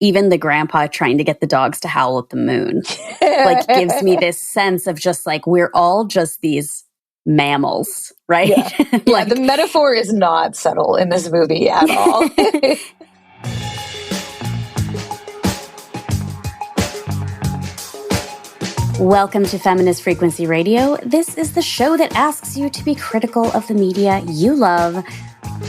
even the grandpa trying to get the dogs to howl at the moon, like gives me this sense of just like, we're all just these mammals, right? Yeah, Like, the metaphor is not subtle in this movie at all. welcome to Feminist Frequency Radio. This is the show that asks you to be critical of the media you love.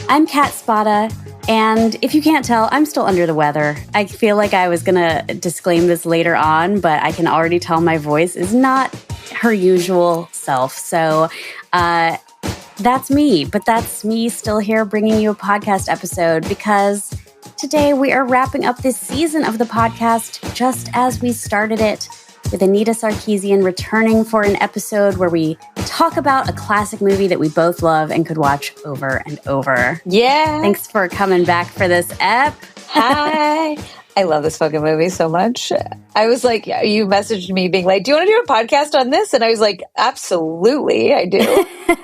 I'm Kat Spada, and if you can't tell, I'm still under the weather. I feel like I was going to disclaim this later on, but I can already tell my voice is not her usual self. So that's me, but that's me still here bringing you a podcast episode because today we are wrapping up this season of the podcast just as we started it, with Anita Sarkeesian returning for an episode where we talk about a classic movie that we both love and could watch over and over. Yeah. Thanks for coming back for this ep. Hi. I love this fucking movie so much. I was like, you messaged me being like, do you want to do a podcast on this? And I was like, absolutely, I do.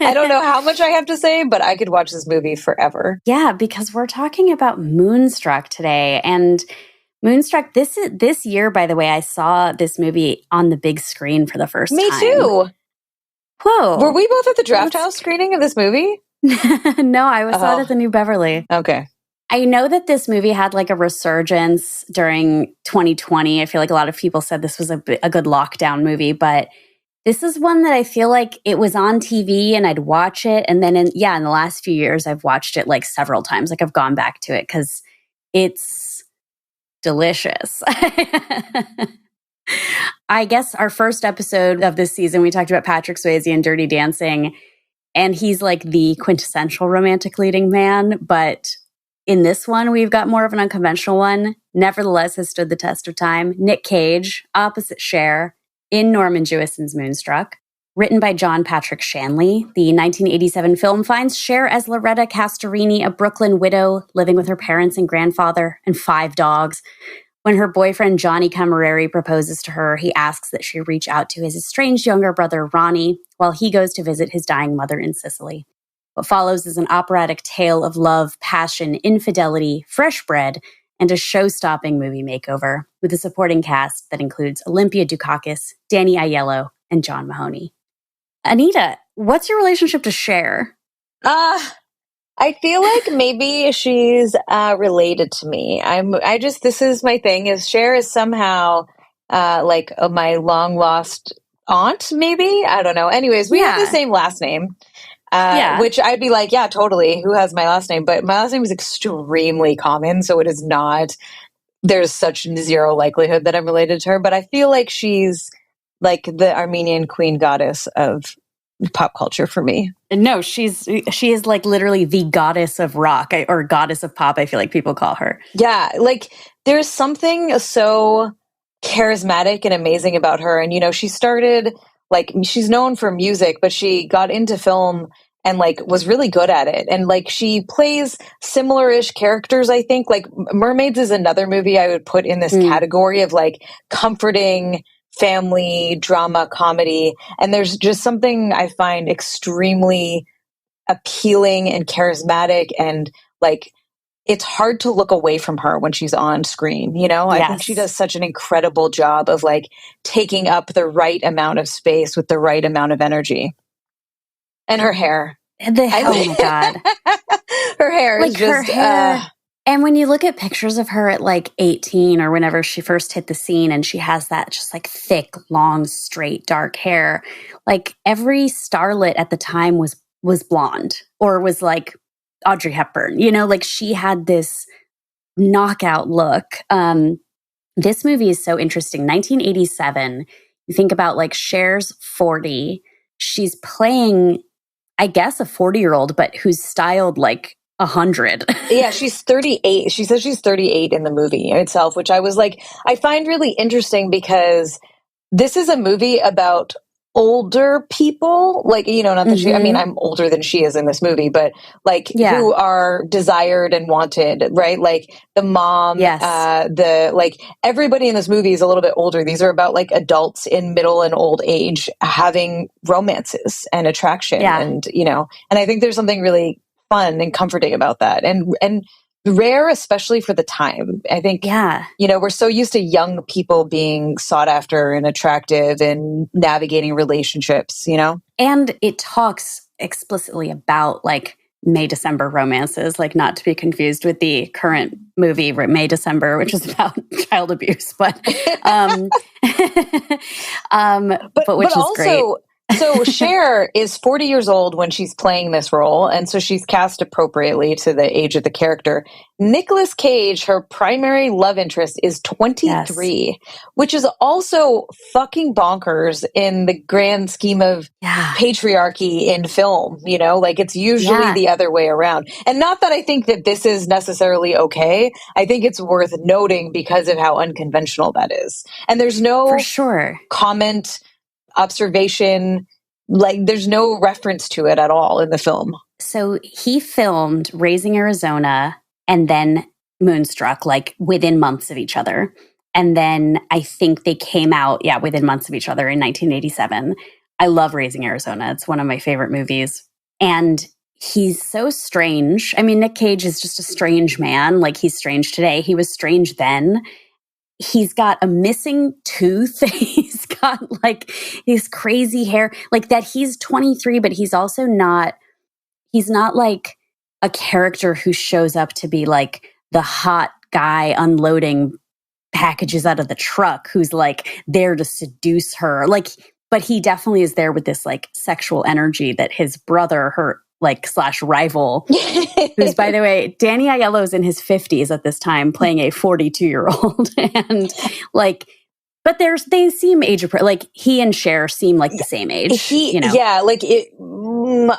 I don't know how much I have to say, but I could watch this movie forever. Yeah, because we're talking about Moonstruck today. And Moonstruck, this year, by the way, I saw this movie on the big screen for the first time. Me too. Whoa. Were we both at the Draft House screening of this movie? No, I saw it at the New Beverly. Okay. I know that this movie had like a resurgence during 2020. I feel like a lot of people said this was a good lockdown movie, but this is one that I feel like it was on TV and I'd watch it. And then in the last few years, I've watched it like several times. Like I've gone back to it because it's delicious. I guess our first episode of this season, we talked about Patrick Swayze and Dirty Dancing, and he's like the quintessential romantic leading man. But in this one, we've got more of an unconventional one. Nevertheless, has stood the test of time. Nick Cage, opposite Cher, in Norman Jewison's Moonstruck. Written by John Patrick Shanley, the 1987 film finds Cher as Loretta Castorini, a Brooklyn widow living with her parents and grandfather and 5 dogs. When her boyfriend Johnny Camerari proposes to her, he asks that she reach out to his estranged younger brother Ronnie while he goes to visit his dying mother in Sicily. What follows is an operatic tale of love, passion, infidelity, fresh bread, and a show-stopping movie makeover with a supporting cast that includes Olympia Dukakis, Danny Aiello, and John Mahoney. Anita, what's your relationship to Cher? I feel like maybe she's related to me. This is my thing, is Cher is somehow my long lost aunt, maybe? I don't know. Anyways, we have the same last name. Which I'd be like, yeah, totally. Who has my last name? But my last name is extremely common, so it is not, there's such zero likelihood that I'm related to her. But I feel like she's like the Armenian queen goddess of pop culture for me. No, she is like literally the goddess of rock, or goddess of pop, I feel like people call her. Yeah, like there's something so charismatic and amazing about her. And, you know, she started, like, she's known for music, but she got into film and like was really good at it. And like she plays similar-ish characters, I think. Like Mermaids is another movie I would put in this category of like comforting family drama comedy. And there's just something I find extremely appealing and charismatic, and like it's hard to look away from her when she's on screen, you know? I think she does such an incredible job of like taking up the right amount of space with the right amount of energy. And her hair. Oh my God. Her hair is just... her hair. And when you look at pictures of her at like 18 or whenever she first hit the scene, and she has that just like thick, long, straight, dark hair, like every starlet at the time was blonde or was like Audrey Hepburn, you know, like she had this knockout look. This movie is so interesting. 1987, you think about like Cher's 40. She's playing, I guess, a 40-year-old, but who's styled like 100. Yeah, she's 38. She says she's 38 in the movie itself, which I was like, I find really interesting because this is a movie about older people, like, you know, not that I mean, I'm older than she is in this movie, but like who are desired and wanted, right? Like the mom, like everybody in this movie is a little bit older. These are about like adults in middle and old age having romances and attraction and, you know, and I think there's something really fun and comforting about that. And rare, especially for the time. I think, we're so used to young people being sought after and attractive and navigating relationships, And it talks explicitly about like May-December romances, like not to be confused with the current movie May-December, which is about child abuse, but which is also, great. So Cher is 40 years old when she's playing this role, and so she's cast appropriately to the age of the character. Nicolas Cage, her primary love interest, is 23, which is also fucking bonkers in the grand scheme of patriarchy in film, like it's usually the other way around. And not that I think that this is necessarily okay. I think it's worth noting because of how unconventional that is. And there's no For sure. comment, observation, like there's no reference to it at all in the film. So he filmed Raising Arizona and then Moonstruck like within months of each other. And then I think they came out, within months of each other in 1987. I love Raising Arizona. It's one of my favorite movies. And he's so strange. I mean, Nick Cage is just a strange man. Like he's strange today. He was strange then. He's got a missing tooth. He's got like his crazy hair, like that he's 23, but he's also he's not like a character who shows up to be like the hot guy unloading packages out of the truck who's like there to seduce her. Like, but he definitely is there with this like sexual energy that his brother, her like / rival, who's, by the way, Danny Aiello's in his 50s at this time playing a 42-year-old. And like, but they seem age appropriate. Like he and Cher seem like the same age. Yeah, like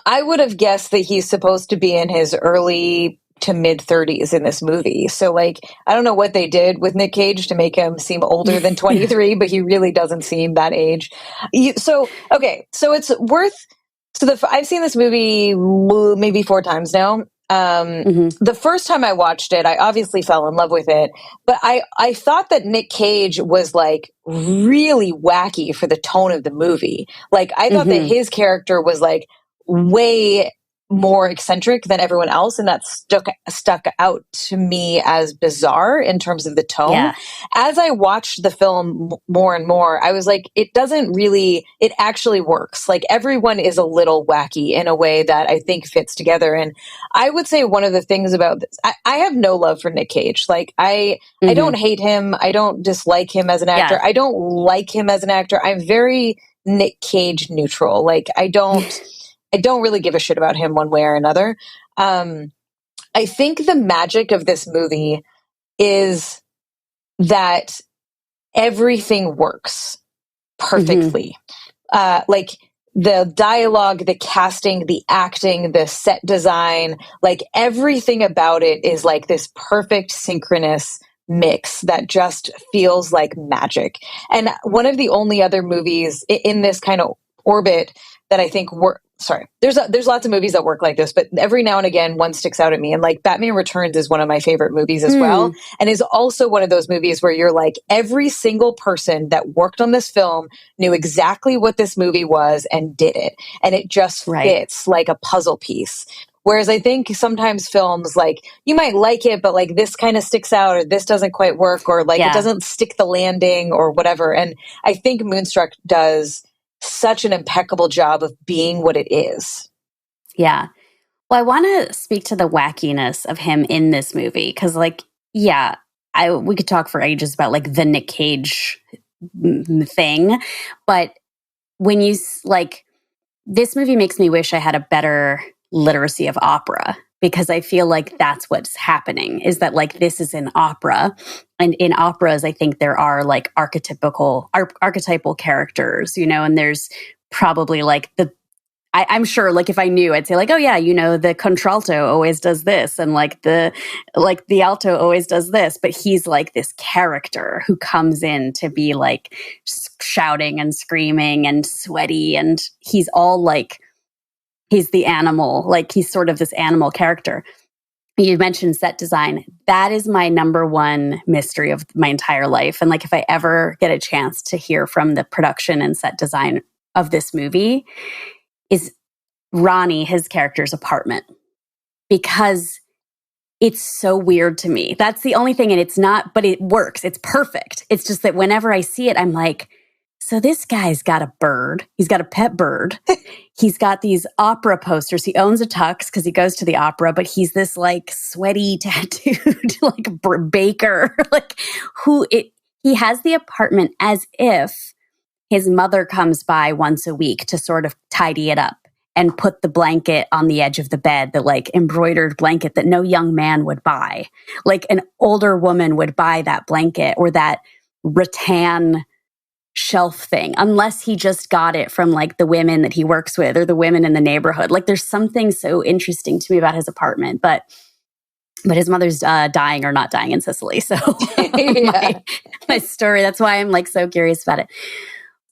I would have guessed that he's supposed to be in his early to mid 30s in this movie. So like, I don't know what they did with Nick Cage to make him seem older than 23, but he really doesn't seem that age. So it's worth... So I've seen this movie maybe 4 times now. The first time I watched it, I obviously fell in love with it, but I thought that Nick Cage was like really wacky for the tone of the movie. Like I thought that his character was like way more eccentric than everyone else, and that stuck out to me as bizarre in terms of the tone. Yeah. As I watched the film more and more, I was like, it actually works. Like everyone is a little wacky in a way that I think fits together. And I would say one of the things about this, I have no love for Nick Cage. Like I don't hate him. I don't dislike him as an actor. Yeah. I don't like him as an actor. I'm very Nick Cage neutral. Like I don't really give a shit about him one way or another. I think the magic of this movie is that everything works perfectly. Like the dialogue, the casting, the acting, the set design, like everything about it is like this perfect synchronous mix that just feels like magic. And one of the only other movies in this kind of orbit that I think there's lots of movies that work like this, but every now and again one sticks out at me, and like Batman Returns is one of my favorite movies as well, and is also one of those movies where you're like, every single person that worked on this film knew exactly what this movie was and did it, and it just fits like a puzzle piece. Whereas I think sometimes films, like, you might like it, but like this kind of sticks out, or this doesn't quite work, or like it doesn't stick the landing or whatever. And I think Moonstruck does such an impeccable job of being what it is. Yeah. Well, I want to speak to the wackiness of him in this movie, because like, we could talk for ages about like the Nick Cage thing, but when you like, this movie makes me wish I had a better literacy of opera, because I feel like that's what's happening, is that like this is an opera, and in operas I think there are like archetypal characters, and there's probably like I'm sure, like if I knew, I'd say like, oh yeah, the contralto always does this, and like the alto always does this, but he's like this character who comes in to be like shouting and screaming and sweaty, and he's all like, he's the animal, like he's sort of this animal character. You mentioned set design. That is my number one mystery of my entire life. And like, if I ever get a chance to hear from the production and set design of this movie, is Ronnie, his character's apartment. Because it's so weird to me. That's the only thing. And it's not, but it works. It's perfect. It's just that whenever I see it, I'm like, so this guy's got a bird. He's got a pet bird. He's got these opera posters. He owns a tux because he goes to the opera, but he's this like sweaty, tattooed, like baker, like he has the apartment as if his mother comes by once a week to sort of tidy it up and put the blanket on the edge of the bed, the like embroidered blanket that no young man would buy. Like an older woman would buy that blanket or that rattan shelf thing, unless he just got it from like the women that he works with or the women in the neighborhood. Like there's something so interesting to me about his apartment, but his mother's dying or not dying in Sicily. So my story, that's why I'm like so curious about it.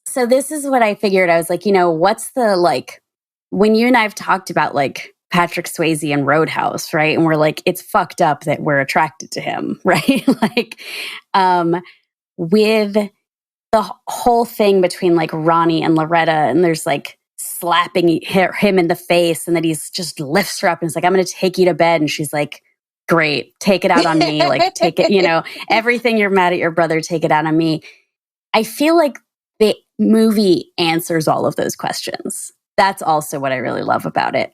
So this is what I figured. I was like, what's the like, when you and I have talked about like Patrick Swayze and Roadhouse, right? And we're like, it's fucked up that we're attracted to him, right? Like, with the whole thing between like Ronnie and Loretta, and there's like slapping him in the face, and then he's just lifts her up and is like, I'm going to take you to bed. And she's like, great, take it out on me. Like, take it, everything you're mad at your brother, take it out on me. I feel like the movie answers all of those questions. That's also what I really love about it,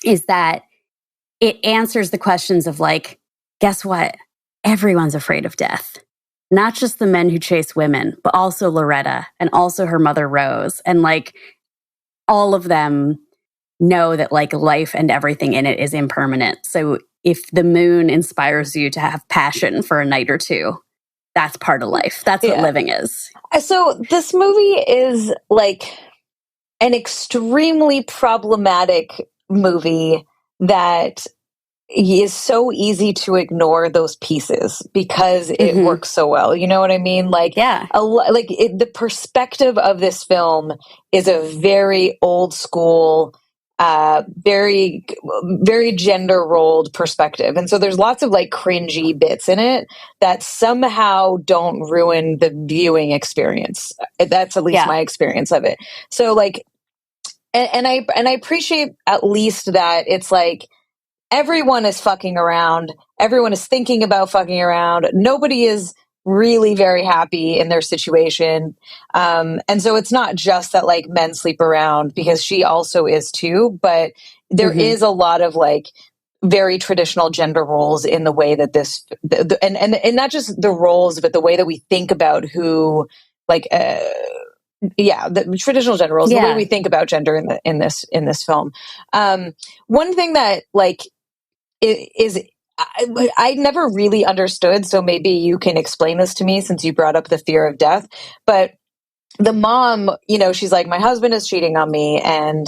is that it answers the questions of like, guess what? Everyone's afraid of death. Not just the men who chase women, but also Loretta and also her mother Rose. And like all of them know that like life and everything in it is impermanent. So if the moon inspires you to have passion for a night or two, that's part of life. That's what living is. So this movie is like an extremely problematic movie that is so easy to ignore those pieces because it works so well. You know what I mean? Like, the perspective of this film is a very old school, very, very gender rolled perspective. And so there's lots of like cringy bits in it that somehow don't ruin the viewing experience. That's at least my experience of it. So like, and I appreciate at least that it's like, everyone is fucking around. Everyone is thinking about fucking around. Nobody is really very happy in their situation. And so it's not just that like men sleep around, because she also is too, but there is a lot of like very traditional gender roles in the way that this, and not just the roles, but the way that we think about who like, the traditional gender roles, the way we think about gender in this film. One thing that like is I never really understood, so maybe you can explain this to me since you brought up the fear of death. But the mom, she's like, my husband is cheating on me, and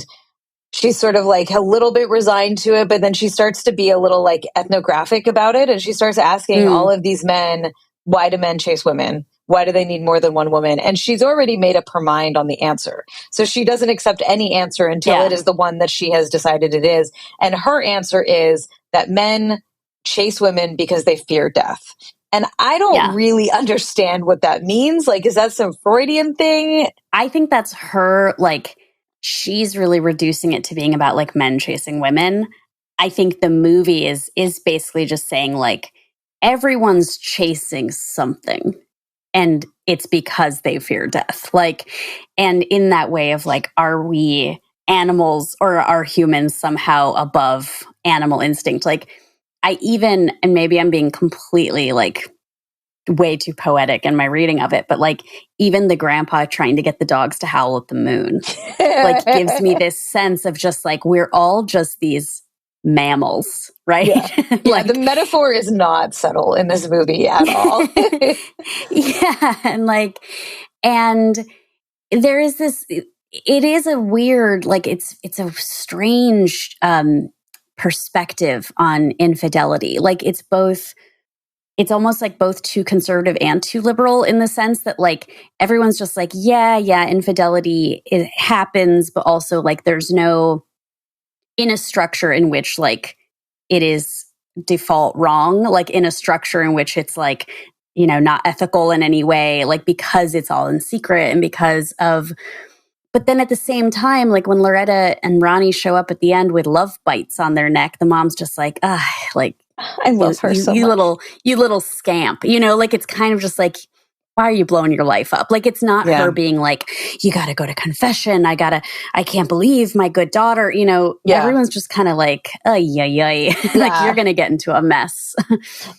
she's sort of like a little bit resigned to it, but then she starts to be a little like ethnographic about it, and she starts asking all of these men, why do men chase women? Why do they need more than one woman? And she's already made up her mind on the answer. So she doesn't accept any answer until it is the one that she has decided it is. And her answer is that men chase women because they fear death. And I don't really understand what that means. Like, is that some Freudian thing? I think that's her, like, she's really reducing it to being about like men chasing women. I think the movie is basically just saying like, everyone's chasing something. And it's because they fear death. Like, and in that way of like, are we animals or are humans somehow above animal instinct? Like, and maybe I'm being completely like way too poetic in my reading of it, but like even the grandpa trying to get the dogs to howl at the moon, like gives me this sense of just like, we're all just these mammals, right? Yeah. Like the metaphor is not subtle in this movie at all. and there is this, it is a weird, like it's a strange perspective on infidelity. Like it's almost like both too conservative and too liberal in the sense that like everyone's just like, infidelity, it happens, but also like there's no in a structure in which like it is default wrong, like in a structure in which it's like, not ethical in any way, like because it's all in secret and because of, but then at the same time, like when Loretta and Ronnie show up at the end with love bites on their neck, the mom's just like, like I love her so much. You little scamp, like it's kind of just like, why are you blowing your life up? Like, it's not her being like, you got to go to confession. I can't believe my good daughter, everyone's just kind of like, like you're going to get into a mess.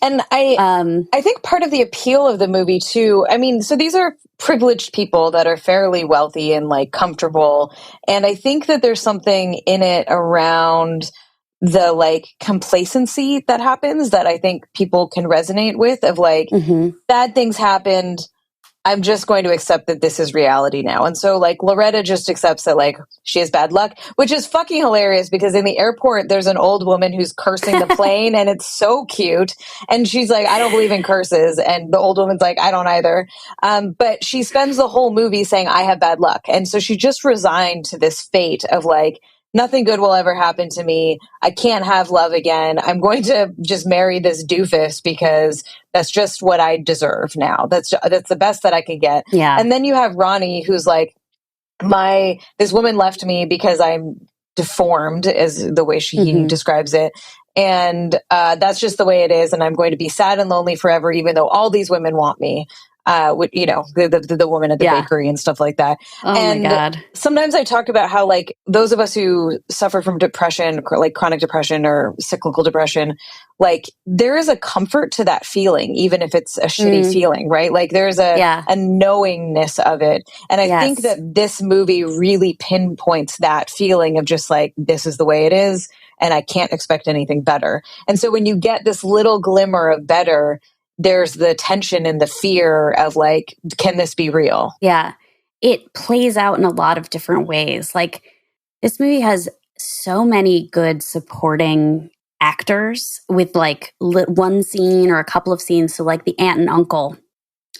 And I think part of the appeal of the movie too, I mean, so these are privileged people that are fairly wealthy and like comfortable. And I think that there's something in it around the like complacency that happens that I think people can resonate with, of like, bad things happened. I'm just going to accept that this is reality now. And so like Loretta just accepts that like she has bad luck, which is fucking hilarious because in the airport, there's an old woman who's cursing the plane and it's so cute. And she's like, I don't believe in curses. And the old woman's like, I don't either. But she spends the whole movie saying, I have bad luck. And so she just resigned to this fate of like, nothing good will ever happen to me. I can't have love again. I'm going to just marry this doofus because that's just what I deserve now. That's the best that I can get. Yeah. And then you have Ronnie, who's like, this woman left me because I'm deformed, is the way she describes it. And that's just the way it is. And I'm going to be sad and lonely forever, even though all these women want me. With, the woman at the bakery and stuff like that. Oh and my God. Sometimes I talk about how like those of us who suffer from depression, like chronic depression or cyclical depression, like there is a comfort to that feeling, even if it's a shitty feeling, right? Like there's a knowingness of it. And I think that this movie really pinpoints that feeling of just like, this is the way it is. And I can't expect anything better. And so when you get this little glimmer of better, there's the tension and the fear of like, can this be real? Yeah. It plays out in a lot of different ways. Like this movie has so many good supporting actors with like one scene or a couple of scenes. So like the aunt and uncle,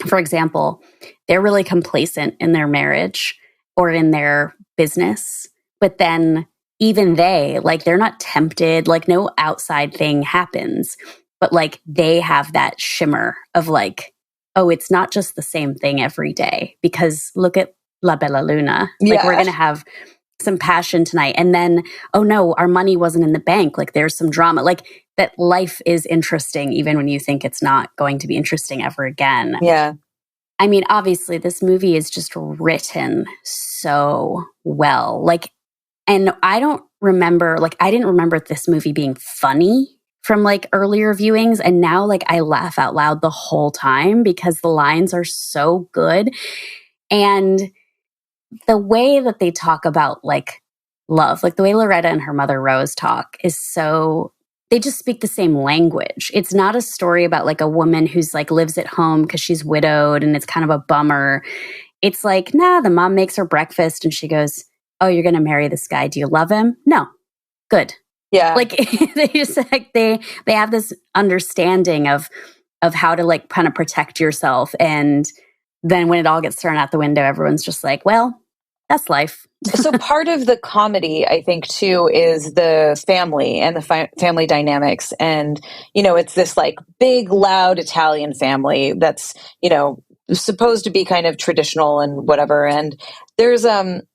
for example, they're really complacent in their marriage or in their business. But then even they're not tempted, like no outside thing happens. But like they have that shimmer of like, oh, it's not just the same thing every day because look at La Bella Luna. Like we're going to have some passion tonight. And then, oh no, our money wasn't in the bank. Like there's some drama. Like that life is interesting even when you think it's not going to be interesting ever again. Yeah. I mean, obviously this movie is just written so well. Like, and I didn't remember this movie being funny from like earlier viewings. And now like I laugh out loud the whole time because the lines are so good. And the way that they talk about like love, like the way Loretta and her mother Rose talk is so, they just speak the same language. It's not a story about like a woman who's like lives at home because she's widowed and it's kind of a bummer. It's like, nah, the mom makes her breakfast and she goes, oh, you're going to marry this guy. Do you love him? No. Good. Yeah. Like they just like they have this understanding of how to like kind of protect yourself. And then when it all gets thrown out the window, everyone's just like, well, that's life. So part of the comedy, I think, too, is the family and the family dynamics. And, it's this like big, loud Italian family that's, supposed to be kind of traditional and whatever. And there's,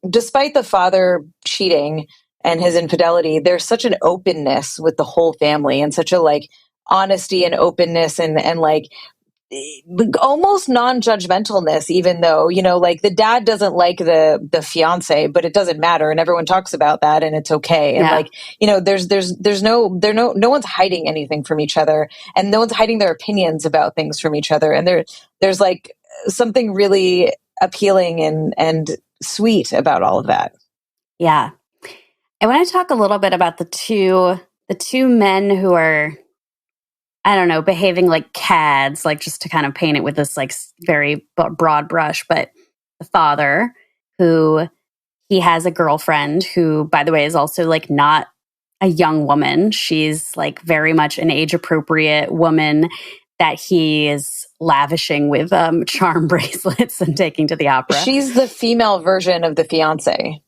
despite the father cheating and his infidelity, there's such an openness with the whole family and such a like honesty and openness and like almost non-judgmentalness, even though, like the dad doesn't like the fiance, but it doesn't matter. And everyone talks about that and it's okay. And like, no one's hiding anything from each other and no one's hiding their opinions about things from each other. And there's like something really appealing and sweet about all of that. Yeah. I want to talk a little bit about the two men who are, I don't know, behaving like cads, like just to kind of paint it with this like very broad brush. But the father, who he has a girlfriend who, by the way, is also like not a young woman. She's like very much an age appropriate woman that he is lavishing with charm bracelets and taking to the opera. She's the female version of the fiance.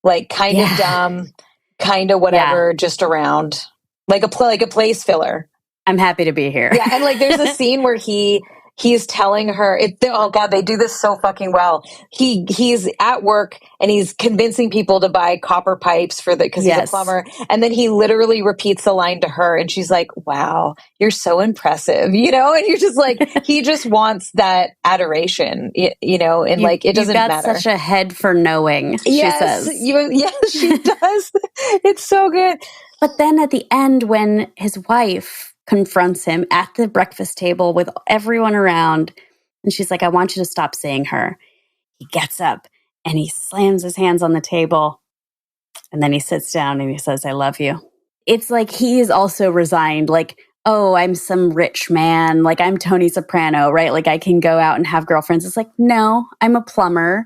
Like kind of dumb, kind of whatever, just around, like a place filler. I'm happy to be here. Yeah, and like there's a scene where he he's telling her, oh God, they do this so fucking well. He's at work and he's convincing people to buy copper pipes because he's a plumber. And then he literally repeats the line to her and she's like, wow, you're so impressive, you know? And you're just like, he just wants that adoration, you know, and like, it doesn't matter. You've got such a head for knowing, she says. Yes, she does. It's so good. But then at the end, when his wife confronts him at the breakfast table with everyone around, and she's like, I want you to stop saying her. He gets up and he slams his hands on the table, and then he sits down and he says, I love you. It's like he is also resigned, like, oh, I'm some rich man, like I'm Tony Soprano, right? Like I can go out and have girlfriends. It's like, no, I'm a plumber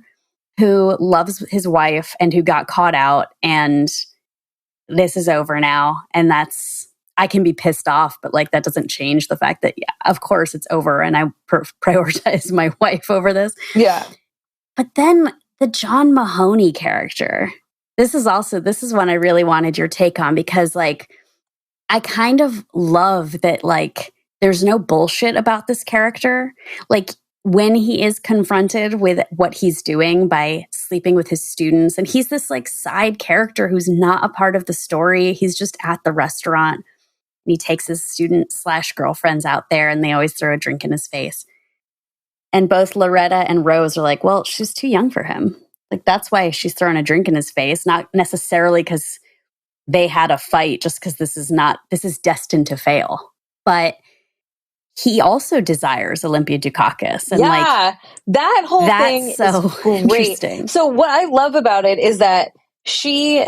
who loves his wife and who got caught out, and this is over now. And I can be pissed off, but like that doesn't change the fact that, yeah, of course it's over and I prioritize my wife over this. Yeah. But then the John Mahoney character, this is one I really wanted your take on, because like I kind of love that like there's no bullshit about this character. Like when he is confronted with what he's doing by sleeping with his students, and he's this like side character who's not a part of the story. He's just at the restaurant and he takes his student/girlfriends out there and they always throw a drink in his face. And both Loretta and Rose are like, well, she's too young for him. Like that's why she's throwing a drink in his face, not necessarily because they had a fight, just because this is destined to fail. But he also desires Olympia Dukakis. And that whole thing is great. Interesting. So what I love about it is that she's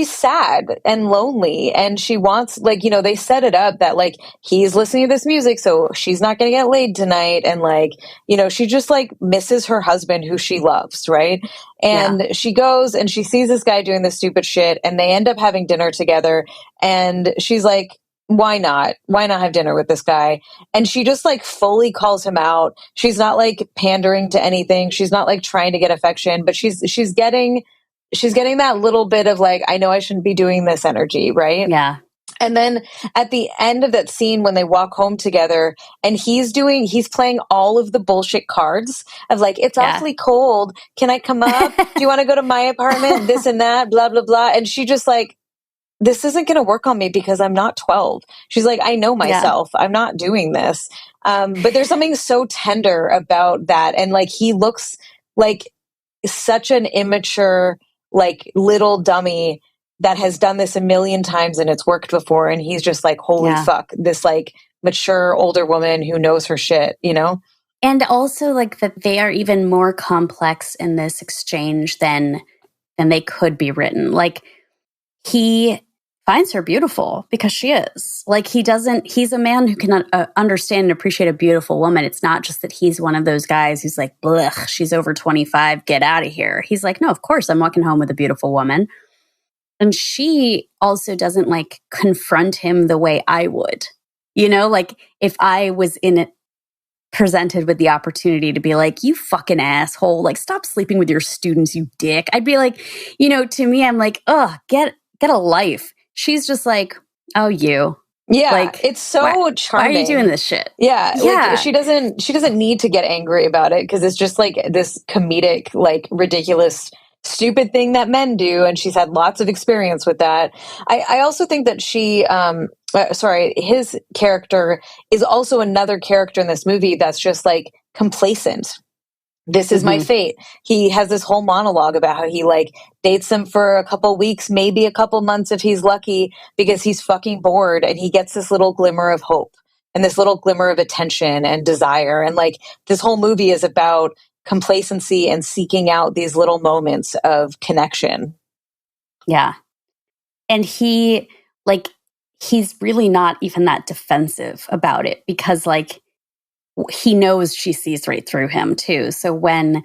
sad and lonely, and she wants, like, you know, they set it up that like he's listening to this music, so she's not going to get laid tonight. And like, you know, she just like misses her husband who she loves. Right. And she goes and she sees this guy doing this stupid shit, and they end up having dinner together. And she's like, why not have dinner with this guy? And she just like fully calls him out. She's not like pandering to anything. She's not like trying to get affection, but she's getting that little bit of like, I know I shouldn't be doing this energy. Right. Yeah. And then at the end of that scene, when they walk home together and he's playing all of the bullshit cards of like, it's awfully cold. Can I come up? Do you want to go to my apartment? This and that, blah, blah, blah. And she just like, this isn't going to work on me because I'm not 12. She's like, I know myself. Yeah. I'm not doing this. But there's something so tender about that. And like, he looks like such an immature, like little dummy that has done this a million times and it's worked before. And he's just like, holy fuck, this like mature older woman who knows her shit, you know? And also like that they are even more complex in this exchange than they could be written. Like he finds her beautiful because she is. Like he's a man who can understand and appreciate a beautiful woman. It's not just that he's one of those guys who's like, blech, she's over 25, get out of here. He's like, no, of course I'm walking home with a beautiful woman. And she also doesn't like confront him the way I would. You know, like if I was in it, presented with the opportunity to be like, you fucking asshole, like stop sleeping with your students, you dick. I'd be like, you know, to me, I'm like, ugh, get a life. She's just like, oh, you. Yeah, like, it's so charming. Why are you doing this shit? Yeah, like she doesn't need to get angry about it because it's just like this comedic, like ridiculous, stupid thing that men do, and she's had lots of experience with that. I also think that his character is also another character in this movie that's just like complacent. This is my fate. He has this whole monologue about how he like dates them for a couple weeks, maybe a couple months if he's lucky, because he's fucking bored, and he gets this little glimmer of hope and this little glimmer of attention and desire. And like this whole movie is about complacency and seeking out these little moments of connection. Yeah. And he's really not even that defensive about it because like he knows she sees right through him too. So when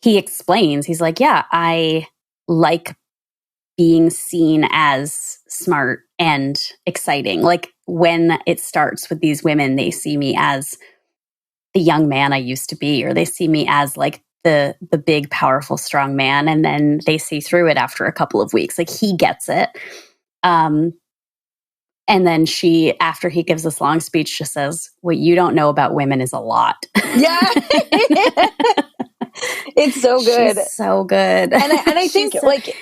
he explains, he's like, yeah, I like being seen as smart and exciting. Like when it starts with these women, they see me as the young man I used to be, or they see me as like the big, powerful, strong man. And then they see through it after a couple of weeks. Like he gets it. And And then she, after he gives this long speech, just says, "What you don't know about women is a lot." Yeah. It's so good. She's so good. And I think like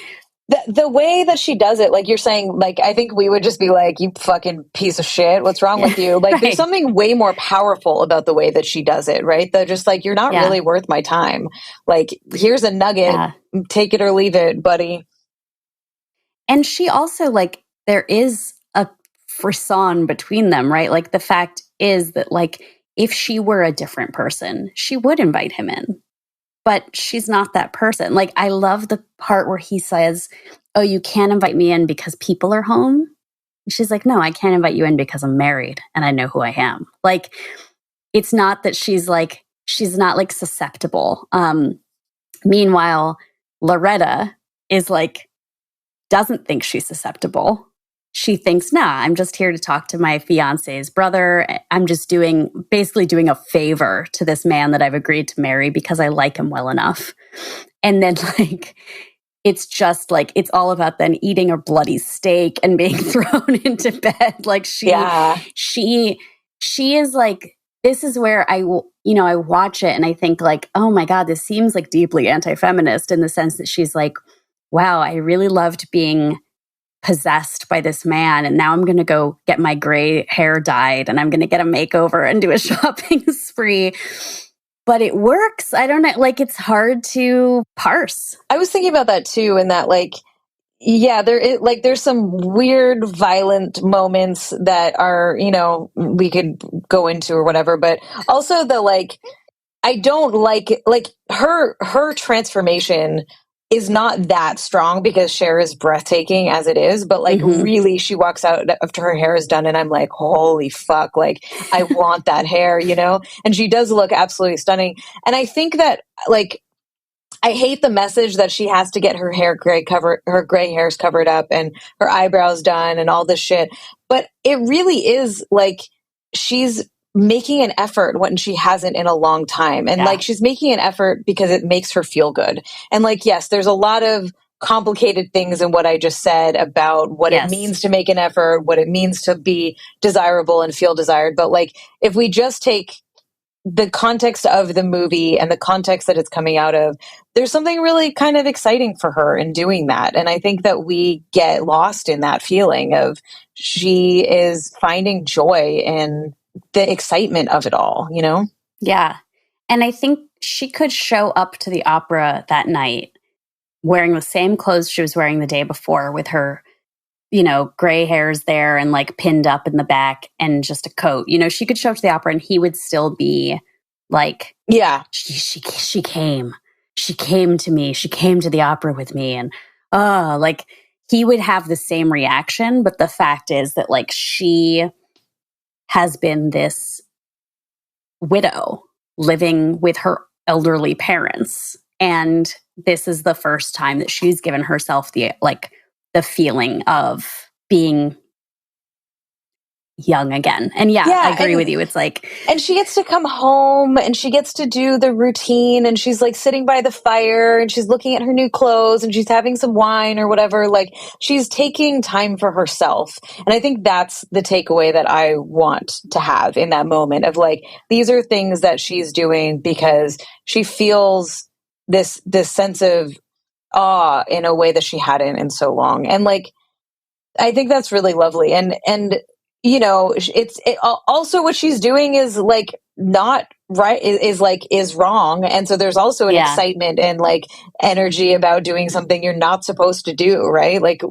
the way that she does it, like you're saying, like, I think we would just be like, you fucking piece of shit. What's wrong with you? Like, there's something way more powerful about the way that she does it, right? They're just like, you're not really worth my time. Like, here's a nugget, take it or leave it, buddy. And she also, like, there is a frisson between them, right? Like, the fact is that, like, if she were a different person, she would invite him in. But she's not that person. Like, I love the part where he says, "Oh, you can't invite me in because people are home." And she's like, "No, I can't invite you in because I'm married and I know who I am." Like, it's not that she's not like susceptible. Meanwhile, Loretta is like, doesn't think she's susceptible. She thinks, "Nah, I'm just here to talk to my fiance's brother. I'm just basically doing a favor to this man that I've agreed to marry because I like him well enough." And then, like, it's just like, it's all about then eating a bloody steak and being thrown into bed. Like, she is like, this is where I watch it and I think, like, oh my God, this seems like deeply anti-feminist, in the sense that she's like, wow, I really loved being possessed by this man, and now I'm going to go get my gray hair dyed and I'm going to get a makeover and do a shopping spree. But it works. I don't know. Like, it's hard to parse. I was thinking about that too, and that, like, yeah, there's some weird, violent moments that are, you know, we could go into or whatever, but also I don't like her transformation is not that strong, because Cher is breathtaking as it is, but like, really, she walks out after her hair is done and I'm like, holy fuck, like, I want that hair, you know? And she does look absolutely stunning. And I think that, like, I hate the message that she has to get her gray hairs covered up and her eyebrows done and all this shit. But it really is like, she's making an effort when she hasn't in a long time. And like, she's making an effort because it makes her feel good. And like, yes, there's a lot of complicated things in what I just said about what it means to make an effort, what it means to be desirable and feel desired. But like, if we just take the context of the movie and the context that it's coming out of, there's something really kind of exciting for her in doing that. And I think that we get lost in that feeling of, she is finding joy in the excitement of it all, you know? Yeah. And I think she could show up to the opera that night wearing the same clothes she was wearing the day before, with her, you know, gray hairs there and like pinned up in the back and just a coat. You know, she could show up to the opera and he would still be like, yeah, she came to me. She came to the opera with me. And like, he would have the same reaction. But the fact is that, like, she has been this widow living with her elderly parents. And this is the first time that she's given herself the feeling of being young again. And I agree with you. It's like, and she gets to come home and she gets to do the routine, and she's like sitting by the fire and she's looking at her new clothes and she's having some wine or whatever. Like, she's taking time for herself. And I think that's the takeaway that I want to have in that moment of, like, these are things that she's doing because she feels this sense of awe in a way that she hadn't in so long. And like, I think that's really lovely. And you know, also what she's doing is like not right, is wrong. And so there's also an excitement and like energy about doing something you're not supposed to do, right? Like,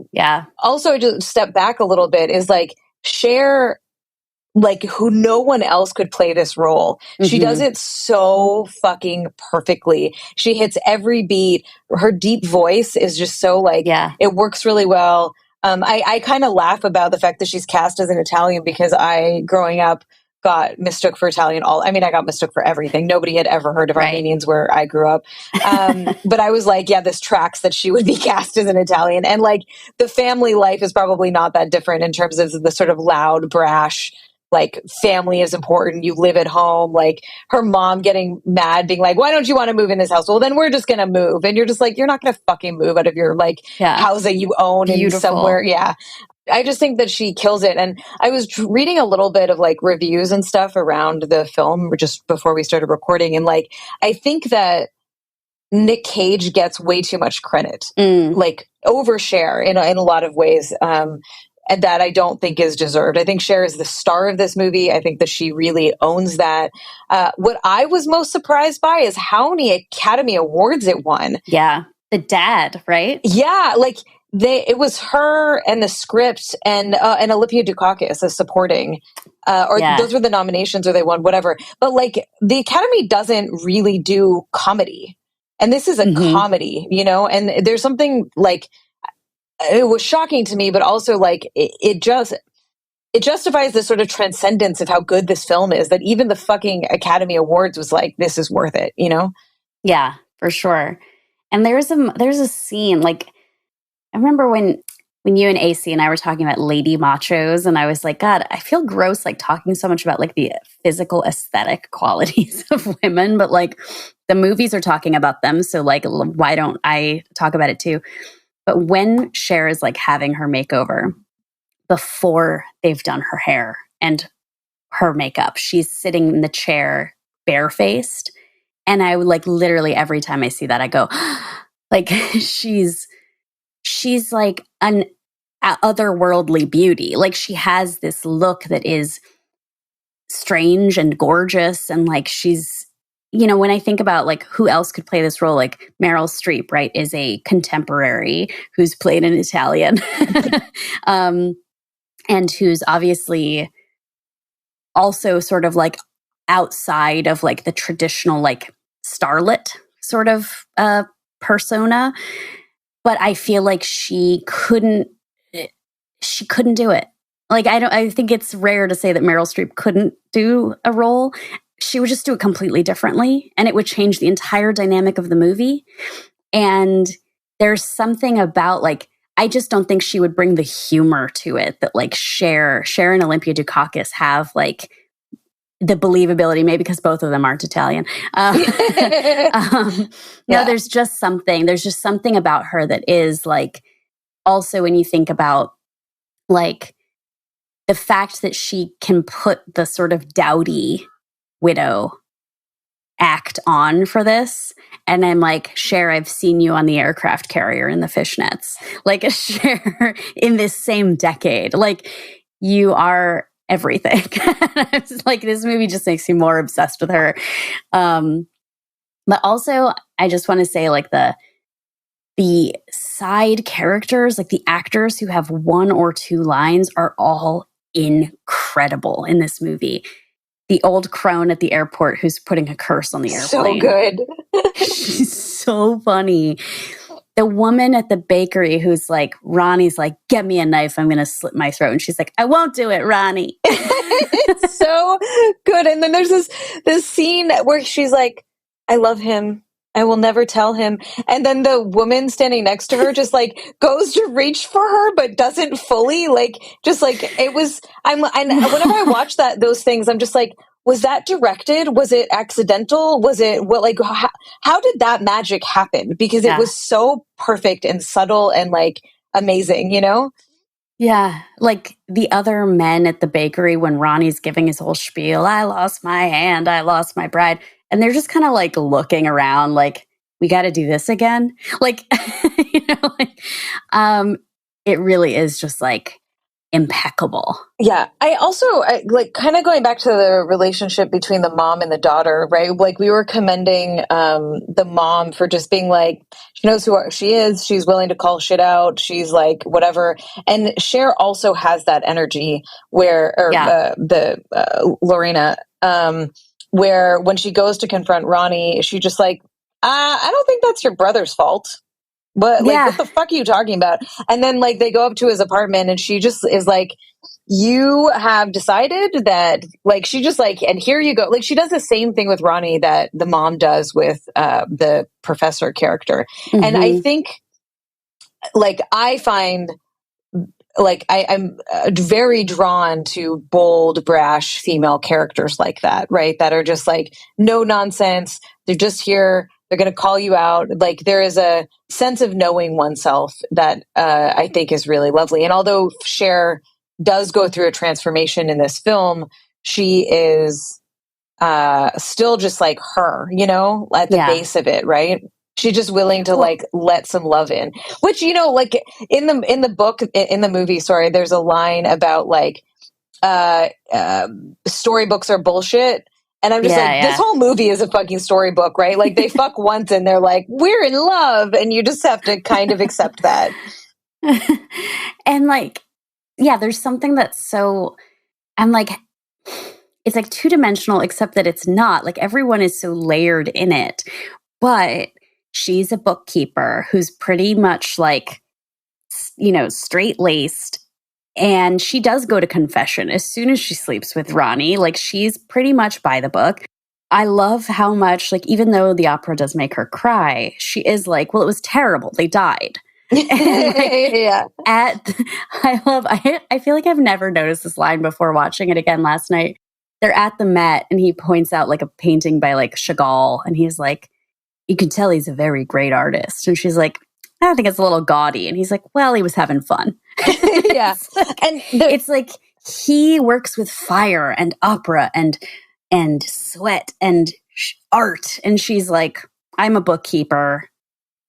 also, to step back a little bit, is like, Cher, like, who no one else could play this role. She does it so fucking perfectly. She hits every beat. Her deep voice is just so like, it works really well. I kind of laugh about the fact that she's cast as an Italian, because I, growing up, got mistook for Italian. I got mistook for everything. Nobody had ever heard of Armenians where I grew up. But I was like, this tracks that she would be cast as an Italian. And like, the family life is probably not that different in terms of the sort of loud, brash, like, family is important. You live at home. Like, her mom getting mad, being like, why don't you want to move in this house? Well, then we're just going to move. And you're just like, you're not going to fucking move out of your like house that you own in somewhere. Yeah. I just think that she kills it. And I was reading a little bit of like reviews and stuff around the film just before we started recording. And like, I think that Nick Cage gets way too much credit, like over Cher in a lot of ways. And that I don't think is deserved. I think Cher is the star of this movie. I think that she really owns that. What I was most surprised by is how many Academy Awards it won. Yeah. The dad, right? Yeah. Like it was her and the script and Olivia Dukakis as supporting, those were the nominations or they won, whatever. But like the Academy doesn't really do comedy. And this is a comedy, you know, and there's something like, it was shocking to me, but also like it justifies the sort of transcendence of how good this film is, that even the fucking Academy Awards was like, this is worth it, you know? Yeah, for sure. And there's a scene, like, I remember when you and AC and I were talking about lady machos, and I was like, God, I feel gross like talking so much about like the physical aesthetic qualities of women, but like the movies are talking about them, so like why don't I talk about it too? But when Cher is like having her makeover, before they've done her hair and her makeup, she's sitting in the chair barefaced. And I would like literally every time I see that, I go, like she's like an otherworldly beauty. Like she has this look that is strange and gorgeous. And like she's, you know, when I think about like who else could play this role, like Meryl Streep, right, is a contemporary who's played an Italian and who's obviously also sort of like outside of like the traditional like starlet sort of persona. But I feel like she couldn't do it. Like I think it's rare to say that Meryl Streep couldn't do a role. She would just do it completely differently, and it would change the entire dynamic of the movie. And there's something about like, I just don't think she would bring the humor to it that like Cher and Olympia Dukakis have, like the believability, maybe because both of them aren't Italian. No, there's just something about her that is like, also when you think about like the fact that she can put the sort of dowdy widow act on for this. And I'm like, Cher, I've seen you on the aircraft carrier in the fishnets. Like a Cher in this same decade. Like you are everything. I was like, this movie just makes me more obsessed with her. But also, I just want to say like the side characters, like the actors who have one or two lines are all incredible in this movie. The old crone at the airport who's putting a curse on the airplane. So good. She's so funny. The woman at the bakery who's like, Ronnie's like, get me a knife, I'm going to slit my throat. And she's like, I won't do it, Ronnie. It's so good. And then there's this scene where she's like, I love him. I will never tell him. And then the woman standing next to her just like goes to reach for her, but doesn't fully, like, just like it was, and whenever I watch those things, I'm just like, was that directed? Was it accidental? Was it what, like, how did that magic happen? Because it was so perfect and subtle and like amazing, you know? Yeah. Like the other men at the bakery when Ronnie's giving his whole spiel, I lost my hand, I lost my bride. And they're just kind of like looking around like, we got to do this again. Like, you know, like, it really is just like impeccable. Yeah. I like kind of going back to the relationship between the mom and the daughter, right? Like we were commending the mom for just being like, she knows who she is. She's willing to call shit out. She's like, whatever. And Cher also has that energy where, Lorena, where when she goes to confront Ronnie, she just like, I don't think that's your brother's fault. But like, what the fuck are you talking about? And then like they go up to his apartment and she just is like, you have decided that, like, she just like, and here you go. Like she does the same thing with Ronnie that the mom does with the professor character. Mm-hmm. And I think like, I find like I'm very drawn to bold, brash female characters like that, right? That are just like no nonsense. They're just here They're going to call you out. Like there is a sense of knowing oneself that I think is really lovely. And although Cher does go through a transformation in this film, she is still just like her, you know, at the base of it, right? She's just willing to like let some love in, which, you know, like in the movie, sorry, there's a line about like storybooks are bullshit. And I'm just this whole movie is a fucking storybook, right? Like they fuck once and they're like, we're in love. And you just have to kind of accept that. And like, yeah, there's something that's so, I'm like, it's like two-dimensional, except that it's not. Like everyone is so layered in it. But she's a bookkeeper who's pretty much like, you know, straight-laced. And she does go to confession as soon as she sleeps with Ronnie. Like she's pretty much by the book. I love how much, like, even though the opera does make her cry, she is like, well, it was terrible. They died. And like, I feel like I've never noticed this line before watching it again last night. They're at the Met and he points out like a painting by like Chagall. And he's like, you can tell he's a very great artist. And she's like, I think it's a little gaudy. And he's like, well, he was having fun. Yeah. And it's like he works with fire and opera and sweat and art. And she's like, I'm a bookkeeper.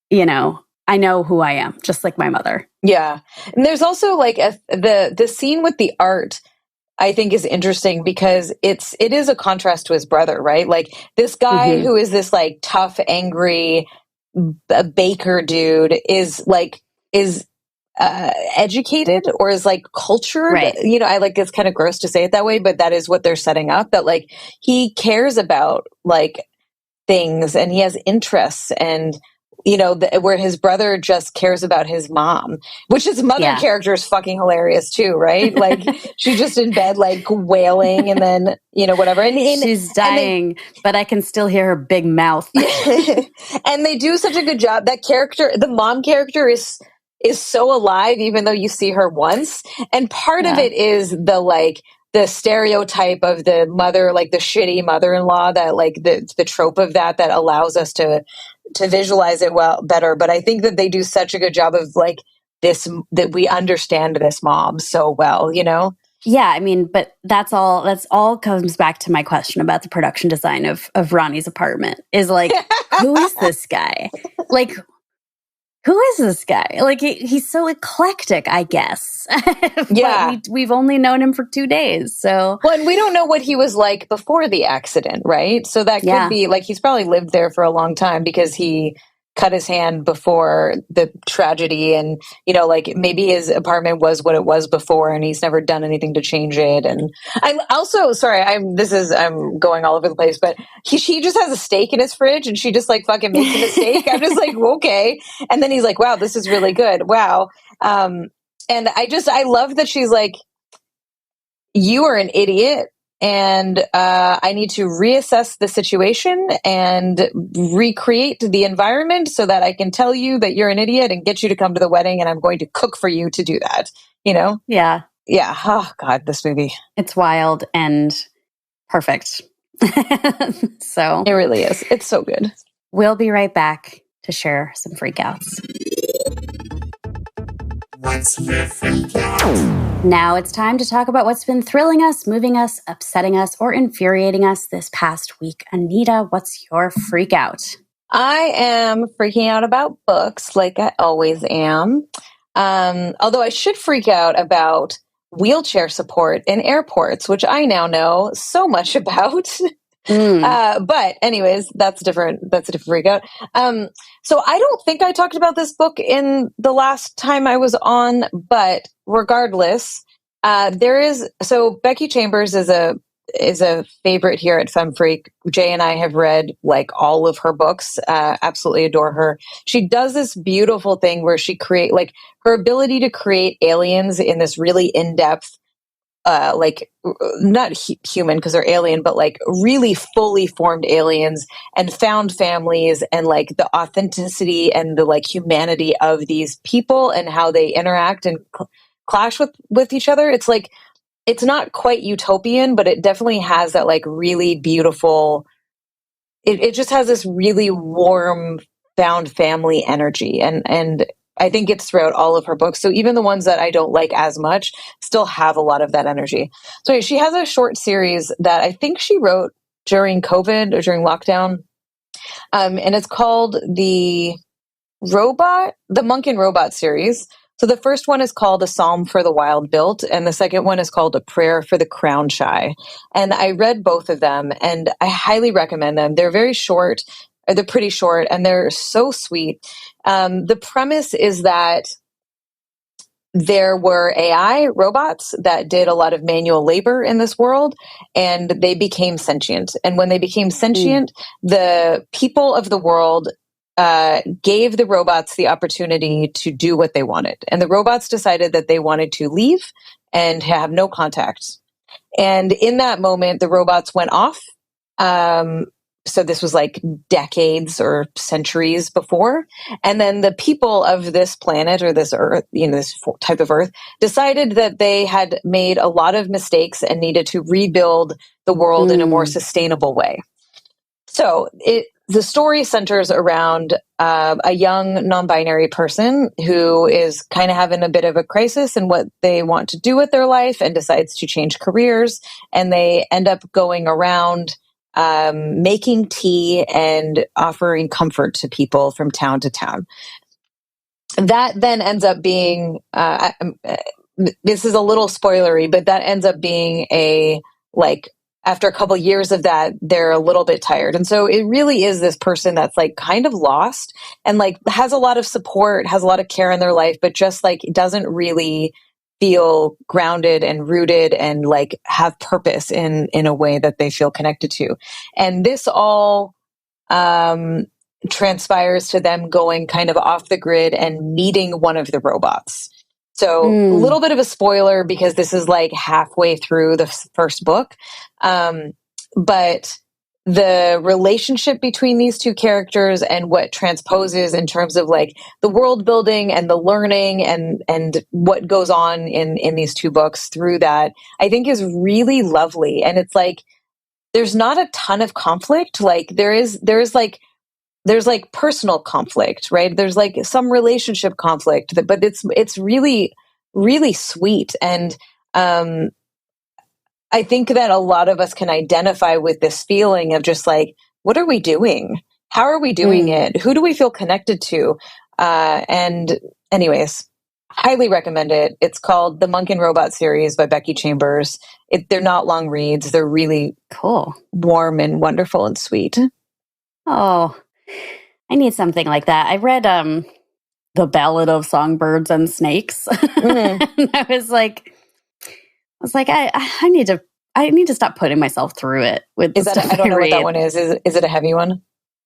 You know, I know who I am, just like my mother. Yeah. And there's also like the scene with the art, I think is interesting because it is a contrast to his brother, right? Like this guy who is this like tough, angry baker dude is educated or is like cultured, right. You know, I like, it's kind of gross to say it that way, but that is what they're setting up, that like he cares about like things and he has interests and, you know, where his brother just cares about his mom, which his mother character is fucking hilarious too, right? Like she's just in bed, like wailing and then, you know, whatever. And she's dying, but I can still hear her big mouth. And they do such a good job. That character, the mom character is so alive, even though you see her once. And part of it is the stereotype of the mother, like the shitty mother-in-law, that like the trope of that allows us to visualize it better. But I think that they do such a good job of like this, that we understand this mom so well, you know? Yeah, I mean, but that's all comes back to my question about the production design of Ronnie's apartment is like, who is this guy? Like, who is this guy? Like, he's so eclectic, I guess. Yeah. We've only known him for 2 days, so. Well, and we don't know what he was like before the accident, right? So that could be, like, he's probably lived there for a long time because he cut his hand before the tragedy, and, you know, like, maybe his apartment was what it was before and he's never done anything to change it. And I'm also, sorry, I'm going all over the place, but she just has a steak in his fridge and she just like fucking makes him a steak. I'm just like, okay. And then he's like, wow, this is really good. Wow. And I love that she's like, you are an idiot. And I need to reassess the situation and recreate the environment so that I can tell you that you're an idiot and get you to come to the wedding. And I'm going to cook for you to do that. You know? Yeah. Yeah. Oh, God, this movie. It's wild and perfect. So it really is. It's so good. We'll be right back to share some freakouts. What's your freakout? Now it's time to talk about what's been thrilling us, moving us, upsetting us, or infuriating us this past week. Anita, what's your freakout? I am freaking out about books, like I always am. Although I should freak out about wheelchair support in airports, which I now know so much about. But anyways, that's different. That's a different freak out. So I don't think I talked about this book in the last time I was on, but regardless, so Becky Chambers is a favorite here at Femme Freak. Jay and I have read like all of her books, absolutely adore her. She does this beautiful thing where she like her ability to create aliens in this really in-depth, like not human because they're alien, but like really fully formed aliens and found families and like the authenticity and the like humanity of these people and how they interact and clash with each other. It's like, it's not quite utopian, but it definitely has that like really beautiful it just has this really warm found family energy. And I think it's throughout all of her books. So even the ones that I don't like as much still have a lot of that energy. So she has a short series that I think she wrote during COVID or during lockdown. And it's called the Monk and Robot series. So the first one is called A Psalm for the Wild Built, and the second one is called A Prayer for the Crown Shy. And I read both of them, and I highly recommend them. They're very short, they're pretty short, and they're so sweet. The premise is that there were AI robots that did a lot of manual labor in this world, and they became sentient. And when they became sentient, the people of the world gave the robots the opportunity to do what they wanted. And the robots decided that they wanted to leave and have no contact. And in that moment, the robots went off. So this was like decades or centuries before. And then the people of this planet or this Earth, this type of Earth, decided that they had made a lot of mistakes and needed to rebuild the world in a more sustainable way. So the story centers around a young non-binary person who is kind of having a bit of a crisis in what they want to do with their life and decides to change careers. And they end up going around making tea and offering comfort to people from town to town. That then ends up being, this is a little spoilery, but that ends up being after a couple years of that, they're a little bit tired. And so it really is this person that's like kind of lost and like has a lot of support, has a lot of care in their life, but just like doesn't really feel grounded and rooted and like have purpose in a way that they feel connected to. And this all transpires to them going kind of off the grid and meeting one of the robots. So a little bit of a spoiler because this is like halfway through the first book. But the relationship between these two characters and what transposes in terms of like the world building and the learning and what goes on in these two books through that, I think is really lovely. And it's like, there's not a ton of conflict. Like there's like personal conflict, right? There's like some relationship conflict, but it's really, really sweet. And, I think that a lot of us can identify with this feeling of just like, what are we doing? How are we doing it? Who do we feel connected to? And anyways, highly recommend it. It's called The Monk and Robot series by Becky Chambers. They're not long reads. They're really cool, warm and wonderful and sweet. Oh, I need something like that. I read The Ballad of Songbirds and Snakes. And I was like, I need to stop putting myself through it with the stuff I don't know read. what that one is. Is it a heavy one?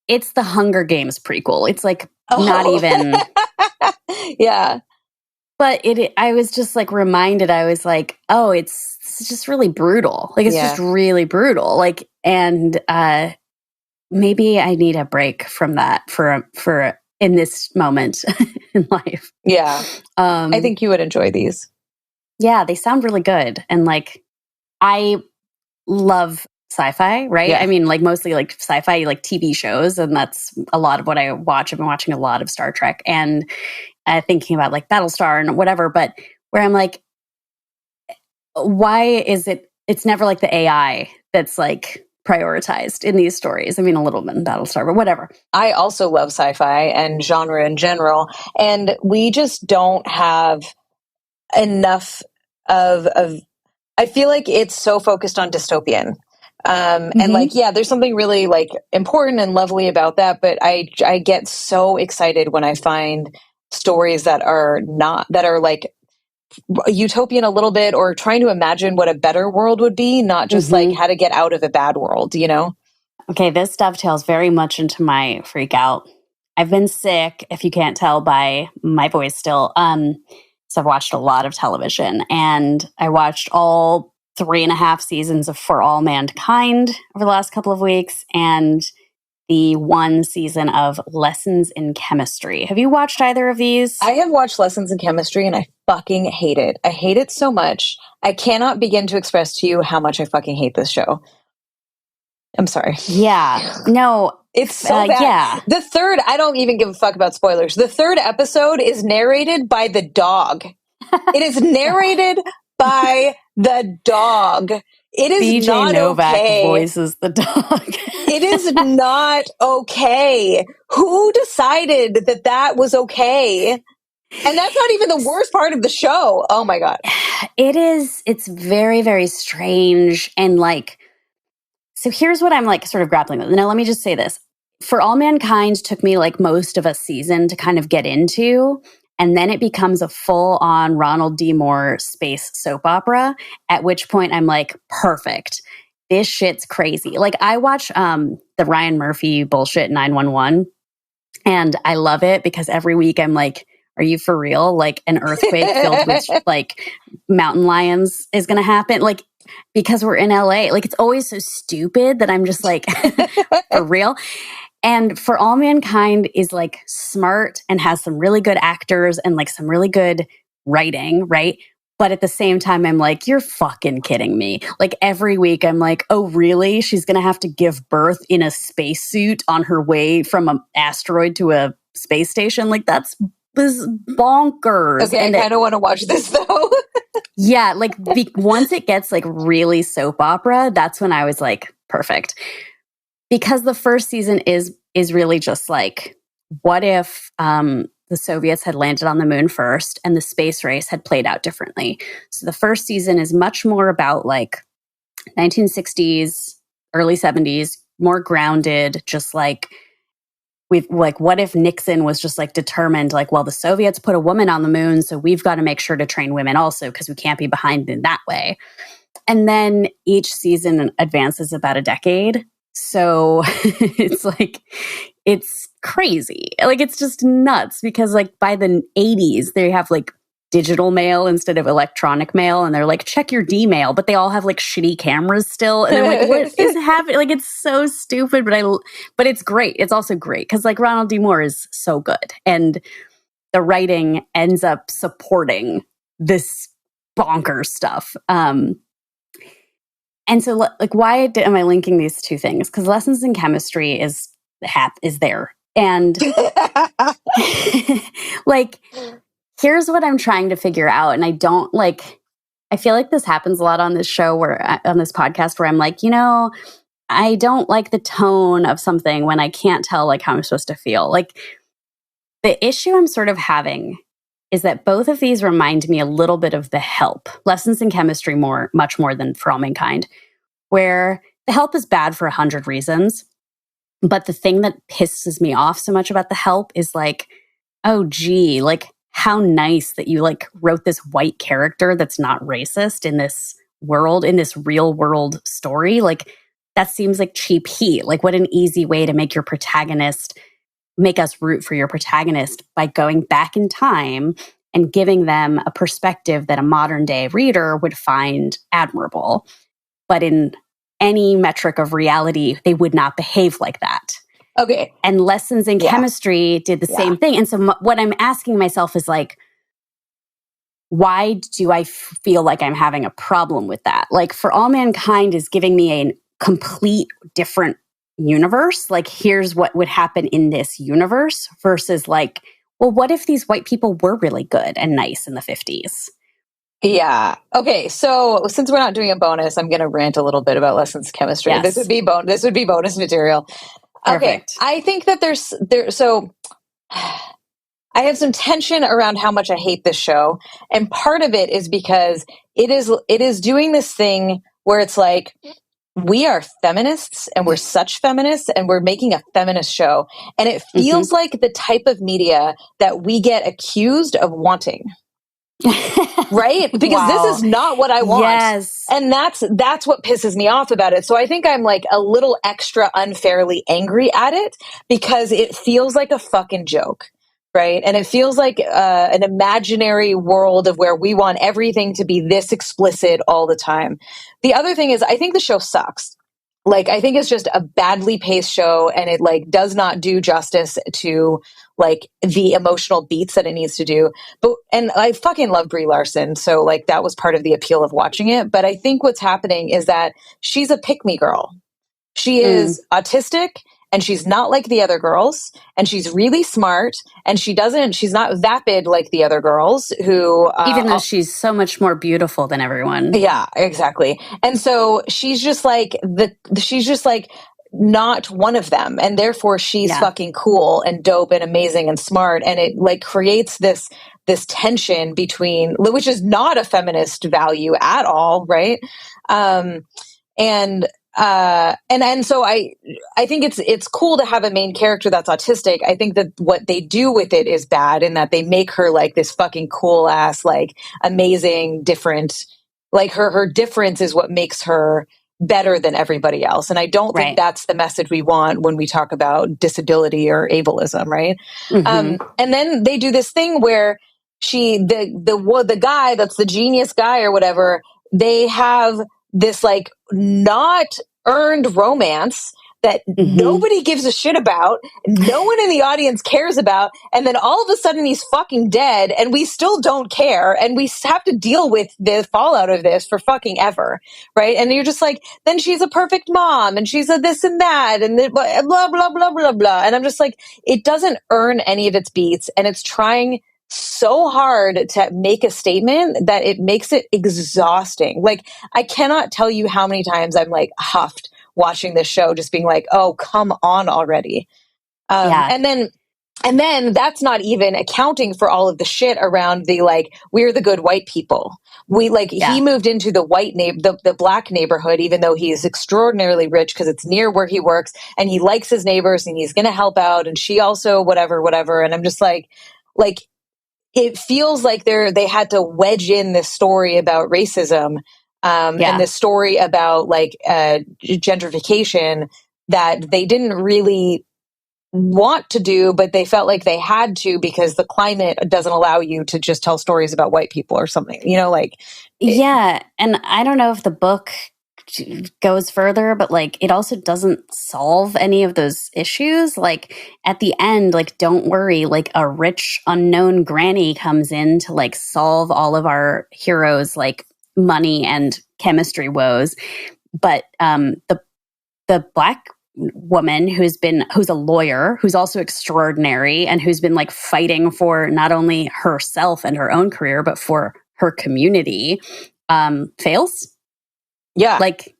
It's the Hunger Games prequel. It's like not even. Yeah. But I was just like reminded, I was like, oh, it's just really brutal. Like it's just really brutal. Like, and maybe I need a break from that for in this moment in life. Yeah. I think you would enjoy these. Yeah, they sound really good. And like, I love sci-fi, right? Yeah. I mean, like mostly like sci-fi, like TV shows. And that's a lot of what I watch. I've been watching a lot of Star Trek and thinking about like Battlestar and whatever. But where I'm like, why is it's never like the AI that's like prioritized in these stories. I mean, a little bit in Battlestar, but whatever. I also love sci-fi and genre in general. And we just don't have enough of I feel like it's so focused on dystopian. And like, yeah, there's something really like important and lovely about that. But I get so excited when I find stories that are like utopian a little bit or trying to imagine what a better world would be, not just like how to get out of a bad world, you know? Okay, this dovetails very much into my freak out. I've been sick, if you can't tell by my voice still. So I've watched a lot of television, and I watched all 3.5 seasons of For All Mankind over the last couple of weeks, and the 1 season of Lessons in Chemistry. Have you watched either of these? I have watched Lessons in Chemistry, and I fucking hate it. I hate it so much. I cannot begin to express to you how much I fucking hate this show. I'm sorry. Yeah. No. It's so bad. Yeah. The third, I don't even give a fuck about spoilers. The third episode is narrated by the dog. It is narrated by the dog. It is BJ not Novak okay. voices the dog. It is not okay. Who decided that that was okay? And that's not even the worst part of the show. Oh my God. It is. It's very, very strange. And like, so here's what I'm like sort of grappling with. Now, let me just say this. For All Mankind took me like most of a season to kind of get into. And then it becomes a full-on Ronald D. Moore space soap opera, at which point I'm like, perfect. This shit's crazy. Like, I watch the Ryan Murphy bullshit 911, and I love it because every week I'm like, are you for real? Like, an earthquake filled with like mountain lions is going to happen? Like, because we're in LA. Like, it's always so stupid that I'm just like, for real? And For All Mankind is like smart and has some really good actors and like some really good writing, right? But at the same time, I'm like, you're fucking kidding me. Like every week, I'm like, oh, really? She's going to have to give birth in a spacesuit on her way from an asteroid to a space station? Like, that's bonkers. Okay, and I kind of want to watch this though. Yeah, like once it gets like really soap opera, that's when I was like, perfect. Because the first season is really just like, what if the Soviets had landed on the moon first and the space race had played out differently? So the first season is much more about like 1960s, early 70s, more grounded, just like with like, what if Nixon was just like determined, like, well, the Soviets put a woman on the moon, so we've got to make sure to train women also because we can't be behind in that way. And then each season advances about a decade. So it's like, it's crazy. Like, it's just nuts because like by the 80s, they have like digital mail instead of electronic mail. And they're like, check your D-mail, but they all have like shitty cameras still. And they're like, what is happening? Like, it's so stupid, but it's great. It's also great because like Ronald D. Moore is so good. And the writing ends up supporting this bonkers stuff. And so, like, why am I linking these two things? Because Lessons in Chemistry is there. And, like, here's what I'm trying to figure out. And I don't, like, I feel like this happens a lot on this show on this podcast where I'm like, I don't like the tone of something when I can't tell, like, how I'm supposed to feel. Like, the issue I'm sort of having is that both of these remind me a little bit of The Help. Lessons in Chemistry much more than For All Mankind, where The Help is bad for 100 reasons. But the thing that pisses me off so much about The Help is like, oh, gee, like how nice that you like wrote this white character that's not racist in this world, in this real world story. Like, that seems like cheap heat. Like, what an easy way to make us root for your protagonist by going back in time and giving them a perspective that a modern day reader would find admirable. But in any metric of reality, they would not behave like that. Okay. And Lessons in Chemistry did the same thing. And so what I'm asking myself is like, why do I feel like I'm having a problem with that? Like, For All Mankind is giving me a complete different universe. Like, here's what would happen in this universe versus like, well, what if these white people were really good and nice in the 50s? Yeah. Okay. So since we're not doing a bonus, I'm going to rant a little bit about Lessons in Chemistry. Yes. This would be bonus material. Perfect. Okay. I think that so I have some tension around how much I hate this show. And part of it is because it is doing this thing where it's like, we are feminists and we're such feminists and we're making a feminist show. And it feels like the type of media that we get accused of wanting. Right? Because this is not what I want. Yes. And that's what pisses me off about it. So I think I'm like a little extra unfairly angry at it because it feels like a fucking joke. Right. And it feels like an imaginary world of where we want everything to be this explicit all the time. The other thing is, I think the show sucks. Like, I think it's just a badly paced show and it like does not do justice to like the emotional beats that it needs to do. And I fucking love Brie Larson. So like that was part of the appeal of watching it. But I think what's happening is that she's a pick-me girl. She is autistic, and she's not like the other girls, and she's really smart, and she's not vapid like the other girls who even though she's so much more beautiful than everyone. Yeah, exactly. And so she's just like not one of them, and therefore she's fucking cool and dope and amazing and smart, and it like creates this tension between, which is not a feminist value at all, right? And so I think it's cool to have a main character that's autistic. I think that what they do with it is bad, in that they make her like this fucking cool ass, like amazing, different, like her difference is what makes her better than everybody else. And I don't think that's the message we want when we talk about disability or ableism, right? And then they do this thing where the guy that's the genius guy or whatever, they have this like not earned romance that nobody gives a shit about, no one in the audience cares about, and then all of a sudden he's fucking dead, and we still don't care, and we have to deal with the fallout of this for fucking ever, right? And you're just like, then she's a perfect mom, and she's a this and that, and blah, blah, blah, blah, blah. And I'm just like, it doesn't earn any of its beats, and it's trying so hard to make a statement that it makes it exhausting. Like, I cannot tell you how many times I'm like huffed watching this show, just being like, oh, come on already. And then that's not even accounting for all of the shit around the, like, we're the good white people. We like, he moved into the the black neighborhood, even though he is extraordinarily rich because it's near where he works, and he likes his neighbors and he's going to help out. And she also, whatever. And I'm just like, it feels like they had to wedge in this story about racism, and this story about like gentrification that they didn't really want to do, but they felt like they had to because the climate doesn't allow you to just tell stories about white people or something, you know, like. And I don't know if the book goes further, but like it also doesn't solve any of those issues. Like at the end, like, don't worry, like a rich unknown granny comes in to like solve all of our heroes like money and chemistry woes. But the black woman who's a lawyer, who's also extraordinary, and who's been like fighting for not only herself and her own career, but for her community, fails. Yeah. Like,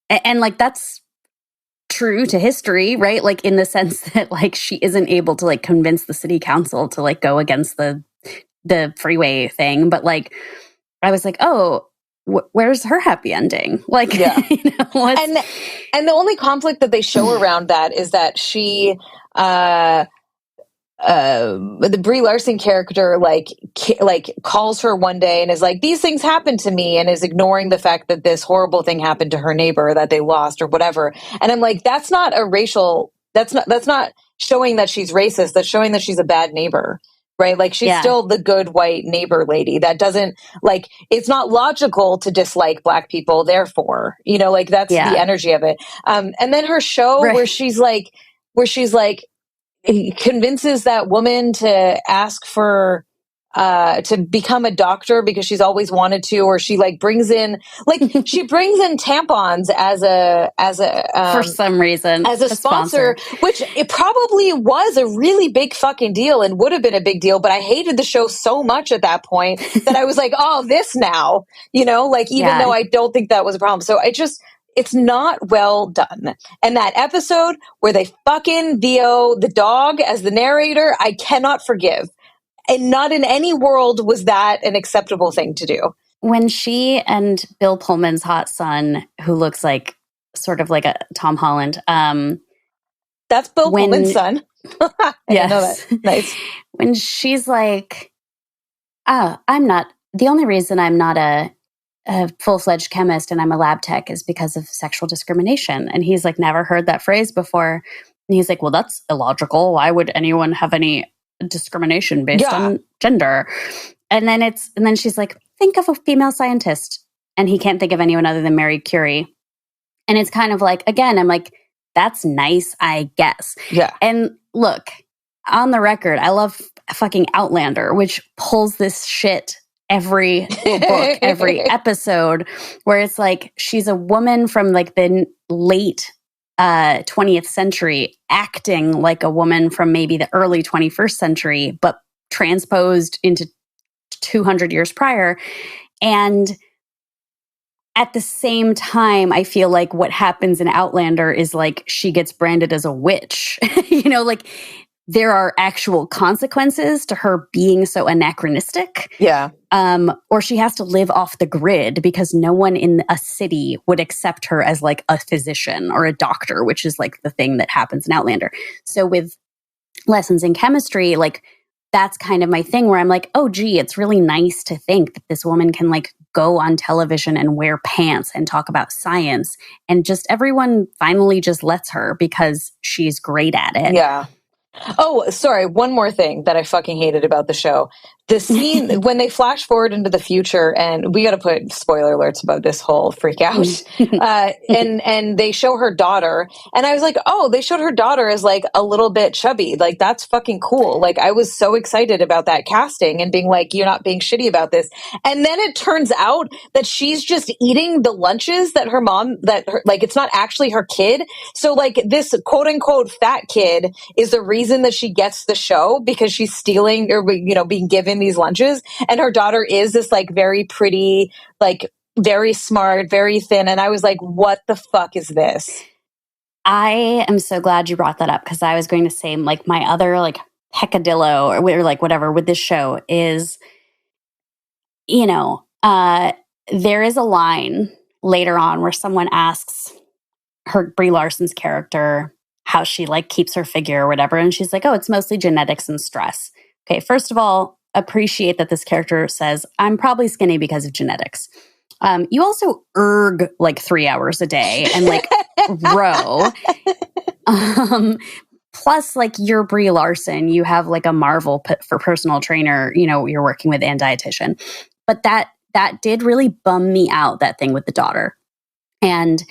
and like, that's true to history, right? Like in the sense that like she isn't able to like convince the city council to like go against the freeway thing. But like, I was like, oh, where's her happy ending? Like, you know, and the only conflict that they show around that is that she, the Brie Larson character like calls her one day and is like, these things happened to me, and is ignoring the fact that this horrible thing happened to her neighbor that they lost or whatever. And I'm like, that's not showing that she's racist. That's showing that she's a bad neighbor, right? Like she's still the good white neighbor lady. That doesn't, like, it's not logical to dislike black people. Therefore, you know, like that's the energy of it. And then her show where she's like, convinces that woman to ask for to become a doctor because she's always wanted to, or she like brings in tampons as a for some reason as a sponsor, which it probably was a really big fucking deal and would have been a big deal, but I hated the show so much at that point that I was like, oh, this now, you know, like even though I don't think that was a problem. So it's not well done. And that episode where they fucking VO the dog as the narrator, I cannot forgive. And not in any world was that an acceptable thing to do. When she and Bill Pullman's hot son, who looks like sort of like a Tom Holland. That's Bill Pullman's son. I didn't know that. Nice. When she's like, the only reason I'm not a full-fledged chemist and I'm a lab tech is because of sexual discrimination. And he's like, never heard that phrase before. And he's like, well, that's illogical. Why would anyone have any discrimination based on gender? And then she's like, think of a female scientist. And he can't think of anyone other than Marie Curie. And it's kind of like, again, I'm like, that's nice, I guess. Yeah. And look, on the record, I love fucking Outlander, which pulls this shit every book, every episode, where it's like she's a woman from like the late 20th century acting like a woman from maybe the early 21st century, but transposed into 200 years prior. And at the same time, I feel like what happens in Outlander is like she gets branded as a witch. Like there are actual consequences to her being so anachronistic. Yeah. Or she has to live off the grid because no one in a city would accept her as like a physician or a doctor, which is like the thing that happens in Outlander. So with lessons in chemistry, like that's kind of my thing where I'm like, oh, gee, it's really nice to think that this woman can like go on television and wear pants and talk about science. And just everyone finally just lets her because she's great at it. Yeah. Oh, sorry. One more thing that I fucking hated about the show. The scene when they flash forward into the future, and we got to put spoiler alerts about this whole freak out. And they show her daughter, and I was like, oh, they showed her daughter as like a little bit chubby. Like that's fucking cool. Like I was so excited about that casting and being like, you're not being shitty about this. And then it turns out that she's just eating the lunches that her mom like it's not actually her kid. So like this quote unquote fat kid is the reason that she gets the show because she's stealing or being given these lunches, and her daughter is this like very pretty, like very smart, very thin, and I was like, what the fuck is this? I am so glad you brought that up because I was going to say like my other like peccadillo or like whatever with this show is, there is a line later on where someone asks her Brie Larson's character how she like keeps her figure or whatever, and she's like, oh, it's mostly genetics and stress. Okay, first of all, appreciate that this character says, I'm probably skinny because of genetics. You also erg like 3 hours a day and like row. Plus, like you're Brie Larson, you have like a Marvel for personal trainer, you're working with and dietitian. But that did really bum me out, that thing with the daughter. And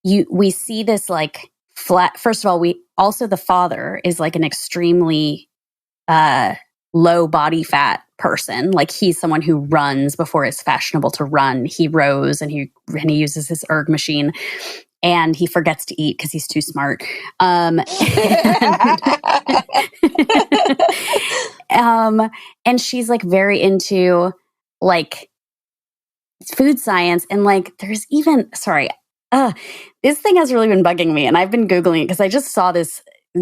we see this like flat. First of all, the father is like an extremely low body fat person. Like he's someone who runs before it's fashionable to run. He rows and he uses his erg machine, and he forgets to eat because he's too smart. And she's like very into like food science, and like there's even this thing has really been bugging me, and I've been Googling it because I just saw this.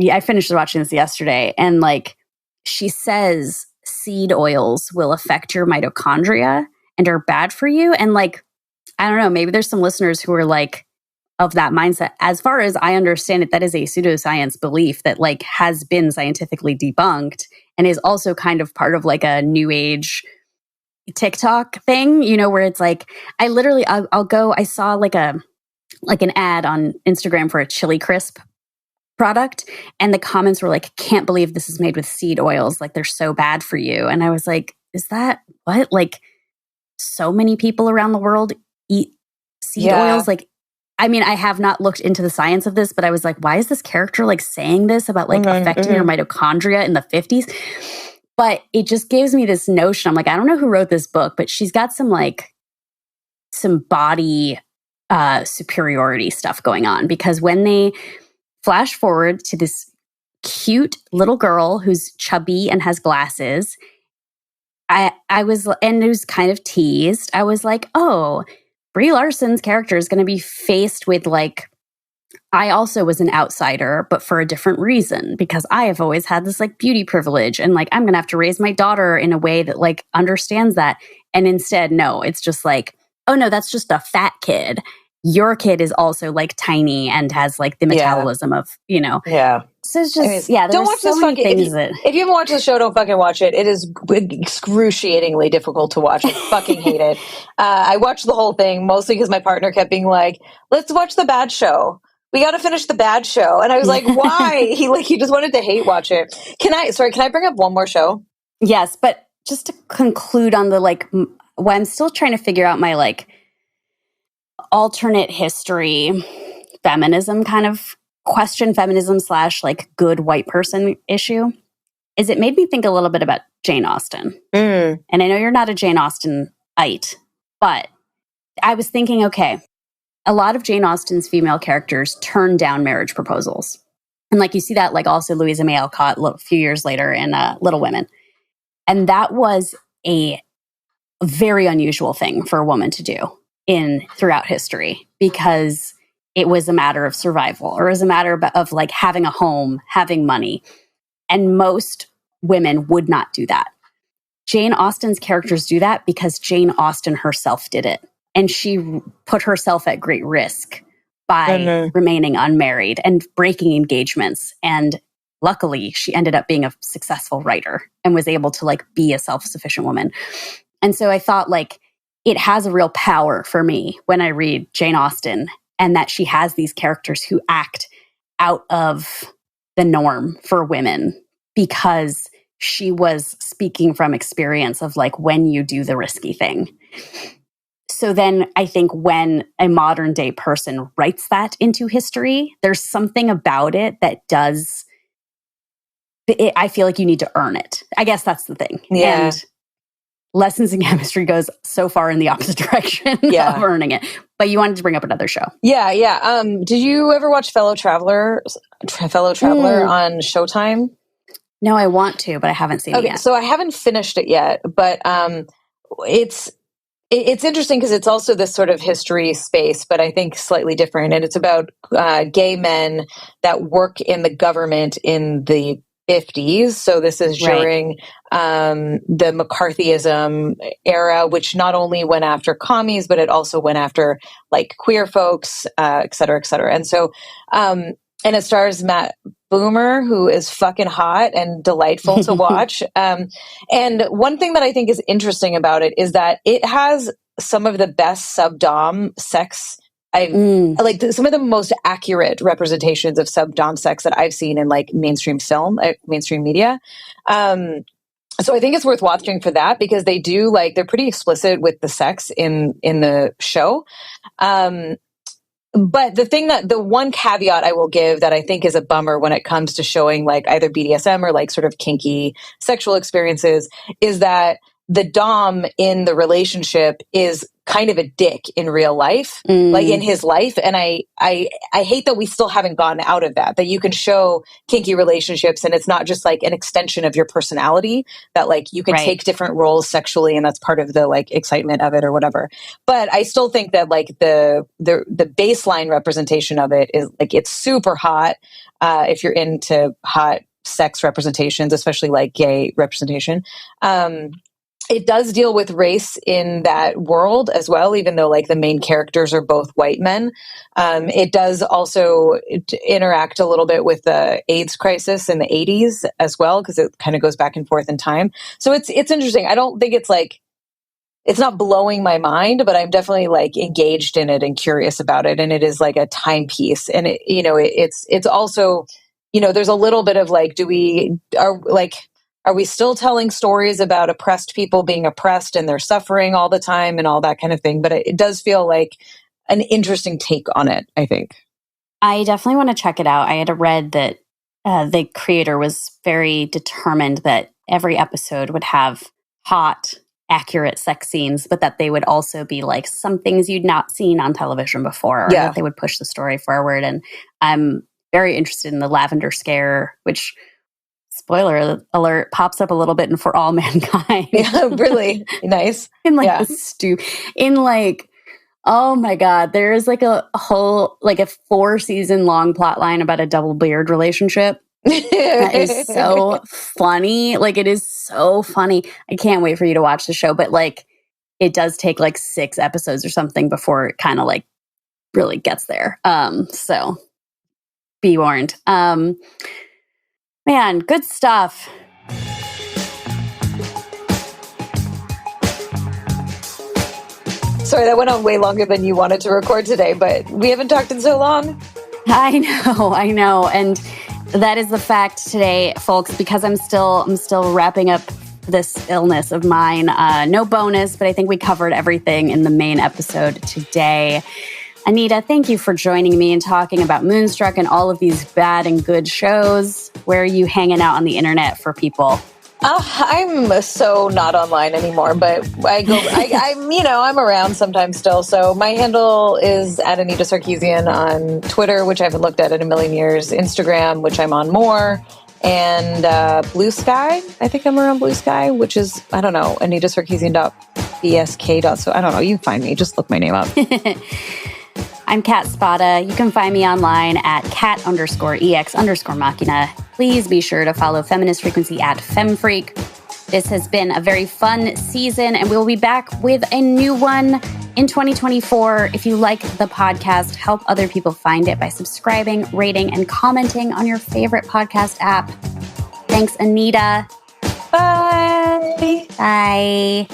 I finished watching this yesterday, and like she says seed oils will affect your mitochondria and are bad for you. And like, I don't know, maybe there's some listeners who are like of that mindset. As far as I understand it, that is a pseudoscience belief that like has been scientifically debunked and is also kind of part of like a new age TikTok thing, where it's like, I saw like an ad on Instagram for a chili crisp product, and the comments were like, can't believe this is made with seed oils, like they're so bad for you. And I was like, is that what? Like so many people around the world eat seed oils? Like, I mean, I have not looked into the science of this, but I was like, why is this character like saying this about like affecting your mitochondria in the 50s? But it just gives me this notion. I'm like, I don't know who wrote this book, but she's got some body superiority stuff going on, because when they flash forward to this cute little girl who's chubby and has glasses, I was, and it was kind of teased. I was like, oh, Brie Larson's character is going to be faced with like, I also was an outsider, but for a different reason, because I have always had this like beauty privilege, and like I'm going to have to raise my daughter in a way that like understands that. And instead, no, it's just like, oh no, that's just a fat kid. Your kid is also like tiny and has like the metabolism of, Yeah. So it's just, don't watch this fucking things if you haven't watched the show, don't fucking watch it. It is excruciatingly difficult to watch. I fucking hate it. I watched the whole thing mostly because my partner kept being like, let's watch the bad show. We got to finish the bad show. And I was like, why? He just wanted to hate watch it. Can I bring up one more show? Yes. But just to conclude on the like, well, I'm still trying to figure out my like alternate history feminism kind of question, feminism / like good white person issue, is it made me think a little bit about Jane Austen. And I know you're not a Jane Austen-ite, but I was thinking, okay, a lot of Jane Austen's female characters turn down marriage proposals. And like you see that like also Louisa May Alcott a few years later in Little Women. And that was a very unusual thing for a woman to do throughout history, because it was a matter of survival, or it was a matter of like having a home, having money. And most women would not do that. Jane Austen's characters do that because Jane Austen herself did it. And she put herself at great risk by remaining unmarried and breaking engagements. And luckily, she ended up being a successful writer and was able to like be a self-sufficient woman. And so I thought like it has a real power for me when I read Jane Austen, and that she has these characters who act out of the norm for women because she was speaking from experience of like when you do the risky thing. So then I think when a modern day person writes that into history, there's something about it that does, I feel like you need to earn it. I guess that's the thing. Yeah. And Lessons in Chemistry goes so far in the opposite direction of earning it. But you wanted to bring up another show. Yeah. Did you ever watch Fellow Traveler on Showtime? No, I want to, but I haven't seen it yet. So I haven't finished it yet, but it's interesting because it's also this sort of history space, but I think slightly different. And it's about gay men that work in the government in the 50s. So this is during the McCarthyism era, which not only went after commies, but it also went after like queer folks, et cetera, et cetera. And so, and it stars Matt Boomer, who is fucking hot and delightful to watch. And one thing that I think is interesting about it is that it has some of the best sub-dom sex like some of the most accurate representations of sub-dom sex that I've seen in like mainstream film, mainstream media. So I think it's worth watching for that, because they do like, they're pretty explicit with the sex in the show. But the one caveat I will give that I think is a bummer when it comes to showing like either BDSM or like sort of kinky sexual experiences is that the dom in the relationship is kind of a dick in real life, like in his life. And I hate that we still haven't gotten out of that you can show kinky relationships and it's not just like an extension of your personality, that like you can take different roles sexually and that's part of the like excitement of it or whatever. But I still think that like the baseline representation of it is like, it's super hot if you're into hot sex representations, especially like gay representation. It does deal with race in that world as well, even though like the main characters are both white men. It does also interact a little bit with the AIDS crisis in the 80s as well, because it kind of goes back and forth in time. So it's interesting. I don't think it's like, it's not blowing my mind, but I'm definitely like engaged in it and curious about it. And it is like a timepiece. And it, it's also, there's a little bit of like, are we still telling stories about oppressed people being oppressed and they're suffering all the time and all that kind of thing? But it does feel like an interesting take on it, I think. I definitely want to check it out. I had read that the creator was very determined that every episode would have hot, accurate sex scenes, but that they would also be like some things you'd not seen on television before, or that they would push the story forward. And I'm very interested in the Lavender Scare, which... spoiler alert, pops up a little bit in For All Mankind. Yeah, really nice. In like oh my God, there is like a whole, like a 4-season long plot line about a double beard relationship. That is so funny. Like, it is so funny. I can't wait for you to watch the show, but like, it does take like 6 episodes or something before it kind of like really gets there. So be warned. Man, good stuff. Sorry, that went on way longer than you wanted to record today, but we haven't talked in so long. I know. And that is the fact today, folks, because I'm still wrapping up this illness of mine. No bonus, but I think we covered everything in the main episode today. Anita, thank you for joining me and talking about Moonstruck and all of these bad and good shows. Where are you hanging out on the internet for people? I'm so not online anymore, but I'm around sometimes still. So my handle is at Anita Sarkeesian on Twitter, which I haven't looked at in a million years, Instagram, which I'm on more, and Blue Sky. I think I'm around Blue Sky, which is, I don't know, AnitaSarkeesian.bsk. So I don't know. You can find me. Just look my name up. I'm Kat Spada. You can find me online at cat_ex_machina. Please be sure to follow Feminist Frequency at FemFreak. This has been a very fun season, and we'll be back with a new one in 2024. If you like the podcast, help other people find it by subscribing, rating, and commenting on your favorite podcast app. Thanks, Anita. Bye. Bye.